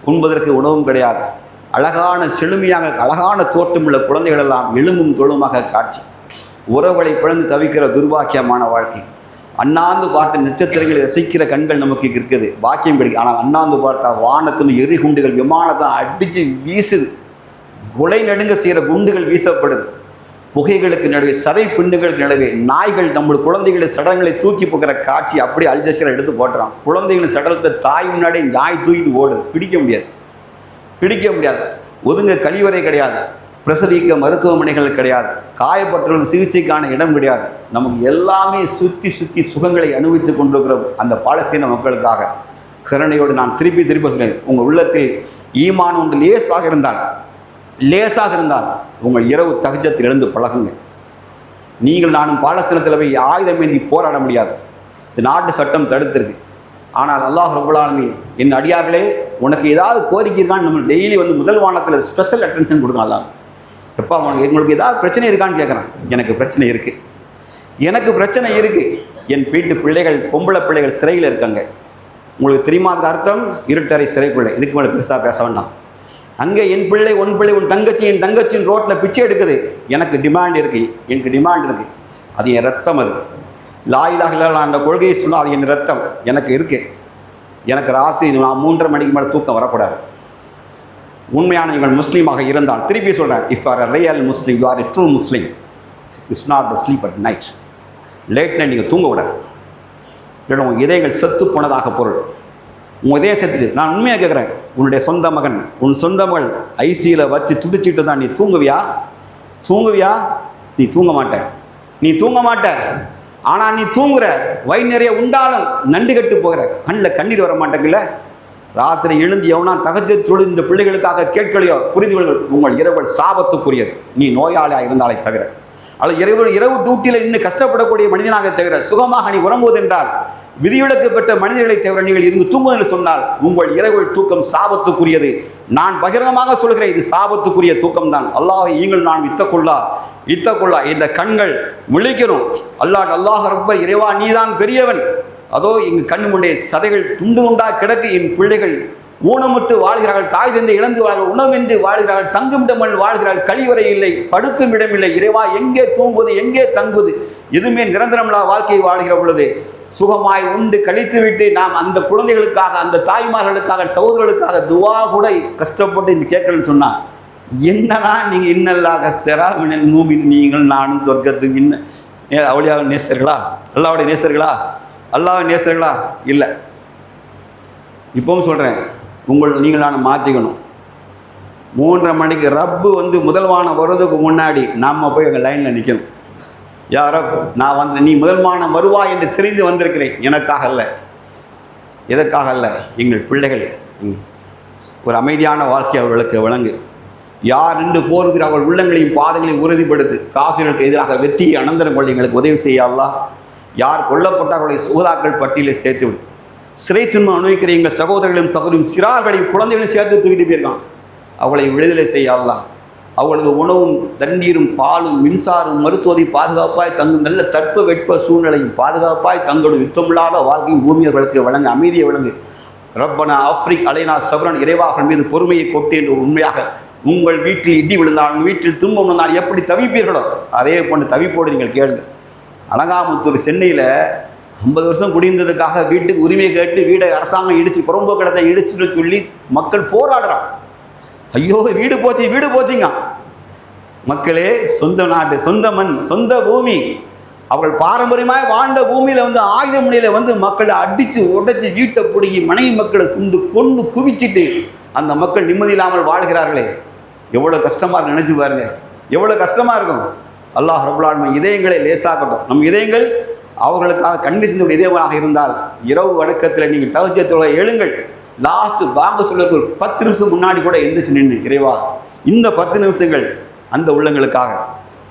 உண்பதற்கு உணவும் கிடையாது. அழகான செழுமையாக அழகான தோற்றமுள்ள குழந்தைகள் எல்லாம் எலும்பும் தொழுமாக காட்சி. உறவுகளை பிளந்து தவிக்கிற துர்பாக்கியமான வாழ்க்கை. அண்ணாந்து பார்த்த நட்சத்திரங்களை ரசிக்கிற கண்கள் நமக்கு இருக்குது, பாக்கியம் கிடைக்கும். ஆனால் அண்ணாந்து பார்த்தா வானத்தின் எரிகுண்டுகள் விமானத்தை அடித்து வீசுது, கொலை நடுங்க செய்கிற குண்டுகள் வீசப்படுது. புகைகளுக்கு நடுவே, சதை பிண்டுகளுக்கு நடுவே நாய்கள் நம்முடைய குழந்தைகளை சடங்களை தூக்கி போகிற காட்சி அப்படியே அல் ஜஸீரா எடுத்து போட்டுறான். குழந்தைகளின் சடலத்தை தாய் முன்னாடி நாய் தூக்கிட்டு ஓடுது. பிடிக்க முடியாது. ஒதுங்க கழிவறை கிடையாது, பிரசவிக்க மருத்துவமனைகள் கிடையாது, காயப்பட்டவர்களுக்கு சிகிச்சைக்கான இடம் கிடையாது. நமக்கு எல்லாமே சுற்றி சுகங்களை அனுபவித்துக் கொண்டிருக்கிற அந்த பாலஸ்தீன மக்களுக்காக கருணையோடு நான் திருப்பி சொல்கிறேன். உங்கள் உள்ளத்தில் ஈமான் ஒன்று லேசாக இருந்தால் உங்கள் இரவு தஹஜ்ஜத்தில் எழுந்து பழகுங்க. நீங்கள் நானும் பாலஸ்தீனத்தில் போய் ஆயுதமேந்தி போராட முடியாது, இந்த நாட்டு சட்டம் தடுத்திருக்கு. ஆனால் அல்லாஹ் ரப்புல் ஆலமீன், என் அடியார்களே, உனக்கு ஏதாவது கோரிக்கை இருக்கான்னு நம்ம டெய்லி வந்து முதல் வானத்தில் ஸ்பெஷல் அட்டென்ஷன் கொடுக்கலாம். எப்போ உங்களுக்கு ஏதாவது பிரச்சனை இருக்கான்னு கேட்குறான். எனக்கு பிரச்சனை இருக்குது. என் வீட்டு பிள்ளைகள், பொம்பளை பிள்ளைகள் சிறையில் இருக்காங்க. உங்களுக்கு தெரியுமா அந்த அர்த்தம்? இருட்டறை சிறைக்குள்ளே. இதுக்கு மேலே பெருசாக பேச வேண்டாம். அங்கே என் பிள்ளை, உன் தங்கச்சியின் ரோட்டில் பிச்சை எடுக்குது. எனக்கு டிமாண்ட் இருக்குது. அது என் ரத்தம். அது லா இலாஹ இல்லல்லாஹ் அந்த கொள்கையை சொன்னால் அது என் ரத்தம் எனக்கு இருக்குது. எனக்கு ராத்திரி நான் 3:30 மணிக்கு மேலே தூக்கம் வரக்கூடாது. உண்மையான நீங்கள் முஸ்லீமாக இருந்தால், திருப்பி சொல்கிறேன், if are a real Muslim, you are a true Muslim, it's not the sleep at night. Late night நீங்கள் தூங்க விடாது. இதயங்கள் செத்து போனதாக பொருள். உன் தேசத்துக்கு நான் உண்மையாக கேட்குறேன், உன்னுடைய சொந்த மகன் உன் சொந்த மகள் ஐசியில் வச்சு துடிச்சிட்டு தான் நீ தூங்குவியா? நீ தூங்க மாட்ட. ஆனால் நீ தூங்குற, வயிறு நிறைய உண்டாலும் நண்டு கட்டு போகிற, கண்ணில் கண்ணீர் வர மாட்டேங்கல்ல. ராத்திரி எழுந்து எவனா தகஜத் தொழுது இந்த பிள்ளைகளுக்காக கேட்கலையோ புரிந்து கொள்கள், உங்கள் இரவுகள் சாபத்துக்குரியது. நீ நோயாளியாக இருந்தாலே தவிர, அல்லது இரவு டியூட்டியில் இன்னும் கஷ்டப்படக்கூடிய மனிதனாக தவிர, சுகமாக நீ உறங்குவது என்றால் விதிவிலக்கு பெற்ற மனிதர்களை தவிர நீங்கள் இருந்து தூங்குவது என்று சொன்னால் உங்கள் இரவுகள் தூக்கம் சாபத்துக்குரியது. நான் பகிரங்கமாக சொல்கிறேன், இது சாபத்துக்குரிய தூக்கம் தான். அல்லாஹ் ஈங்கள் நான் இத்தக்குள்ளா இந்த கண்கள் விழிக்கணும். அல்லாஹ் ரப்பர், இறைவா நீதான் பெரியவன். அதோ இங்கு கண்ணு முன்னே சதைகள் துண்டு துண்டா கிடக்கு. என் பிள்ளைகள் ஊனமுட்டு வாழ்கிறார்கள், தாய் தந்தை இழந்து வாழ்கிறார்கள், உணவின்றி வாழ்கிறார்கள், தங்குமிடமல் வாழ்கிறார்கள், கழிவறை இல்லை, படுக்கும் இடமில்லை. இறைவா எங்கே தூங்குவது, எங்கே தங்குவது? எதுவுமே நிரந்தரமில்லா வாழ்க்கையை வாழ்கிற பொழுது சுகமாய் உண்டு கழித்து விட்டு நாம் அந்த குழந்தைகளுக்காக, அந்த தாய்மார்களுக்காக, சகோதரர்களுக்காக துவா கூட கஷ்டப்பட்டு இந்த கேட்கலன்னு சொன்னால் என்னன்னா நீங்கள் இன்னல்லாக ஸ்தெரா மினல் மூமின், நீங்கள் நானும் சொர்க்கத்துக்கு இன்னும் அவளியாக நேசர்களா? அல்லாஹ்வை நேசர்களா? இல்லை. இப்பவும் சொல்கிறேன், நீங்கள் நான் மாற்றிக்கணும். 3:30 மணிக்கு ரப்பு முதல்வானம் வர்றதுக்கு முன்னாடி நாம் போய் எங்கள் லைனில் நிற்கணும். யாரோ நான் நீ முதல்வானம் வருவாய் என்று தெரிந்து வந்திருக்கிறேன். எனக்காக அல்ல, எதற்காக அல்ல, எங்கள் பிள்ளைகள் ஒரு அமைதியான வாழ்க்கை அவர்களுக்கு வழங்கு. யார் நின்று போருகிற அவர்கள் உள்ளங்களையும் பாதங்களையும் உறுதிப்படுத்து. காஃபிர்களுக்கு எதிராக வெற்றியை அனந்தரம் கொள்ள எங்களுக்கு உதவி செய்ய அல்லாஹ். யார் கொல்லப்பட்டார்களுடைய சுகதாக்கள் பட்டியலில் சேர்த்துவிடு. சிறை துன்பம் அனுபவிக்கிற எங்கள் சகோதரர்களும் சகோதரியும் சிறார்களையும் குழந்தைகளையும் சேர்த்து தூக்கிட்டு போயிருக்கான். அவளை விடுதலை செய்ய அல்லாஹ். அவளது உணவும் தண்ணீரும் பாலும் மின்சாரம் மருத்துவத்தை பாதுகாப்பாய் தங்கும், நல்ல தட்ப வெட்ப சூழ்நிலையும் பாதுகாப்பாய் தங்களும் யுத்தமில்லாத வாழ்க்கையும் பூமியர்களுக்கு வழங்கு, அமைதியை வழங்கு. ரப்பனா ஆஃப்ரிக் அலைனா சபரன், இறைவார்கள் மீது பொறுமையை கொட்டு என்று உண்மையாக உங்கள் வீட்டில் இடி விழுந்தால், உங்கள் வீட்டில் துன்பம் விழுந்தால் எப்படி தவிப்பீர்களோ அதே போன்று தவிப்போடு நீங்கள் கேளுங்க. அலங்காமுத்தூர் சென்னையில் 50 வருஷம் குடியிருந்ததுக்காக வீட்டுக்கு உரிமை கேட்டு வீடை அரசாங்கம் இடித்து புறம்போக்கிடத்தை இடிச்சுன்னு சொல்லி மக்கள் போராடுறான். ஐயோ வீடு போச்சுங்க. மக்களே, சொந்த நாட்டு, சொந்த மண், சொந்த பூமி, அவர்கள் பாரம்பரியமாக வாழ்ந்த பூமியில் ஆயுத முனையில் மக்களை அடித்து உடைச்சி வீட்டை பிடிங்கி மனைவி மக்களை கொண்டு குவிச்சிட்டு அந்த மக்கள் நிம்மதி இல்லாமல் வாழ்கிறார்களே, எவ்வளோ கஷ்டமாக இருக்கு நினச்சி பாருங்க, எவ்வளோ கஷ்டமாக இருக்கும். அல்லாஹ் ரப்பல் ஆலமீன் இதயங்களை லேசாக்கட்டும். நம் இதயங்கள் அவர்களுக்காக கண்டிஷனுடைய இதயமாக இருந்தால் இரவு வணக்கத்தில் நீங்கள் தஹஜ்ஜுத் எழுங்கள். லாஸ்ட்டு வாங்க சொல்லுக்கு 10 நிமிஷம் முன்னாடி கூட எந்திரிச்சு நின்று, இறைவா இந்த 10 நிமிஷங்கள் அந்த உள்ளங்களுக்காக,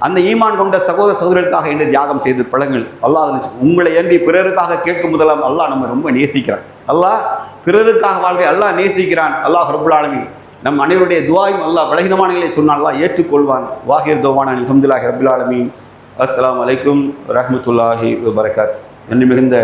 அந்த ஈமான் கொண்ட சகோதர சகோதரர்களுக்காக என்று தியாகம் செய்து பழங்கள். அல்லாஹ் உங்களை ஏந்தி பிறருக்காக கேட்கும் முதலாம் அல்லாஹ் நம்ம ரொம்ப நேசிக்கிறான். அல்லாஹ் பிறருக்காக வாழ்க்கை அல்லாஹ் நேசிக்கிறான். அல்லாஹ் ரப்பல் ஆலமீன் நம் அனைவருடைய துஆயும் அல்லாஹ் பலகீனமானங்களை சொன்னால் அல்லாஹ் ஏற்றுக்கொள்வான். வாஹிர் தவானா அல்ஹம்துலில்லாஹி ரப்பில் ஆலமீன். அஸ்ஸலாமு அலைக்கும் வரஹ்மத்துல்லாஹி வபரகாத்துஹு. நன்றி மிகுந்த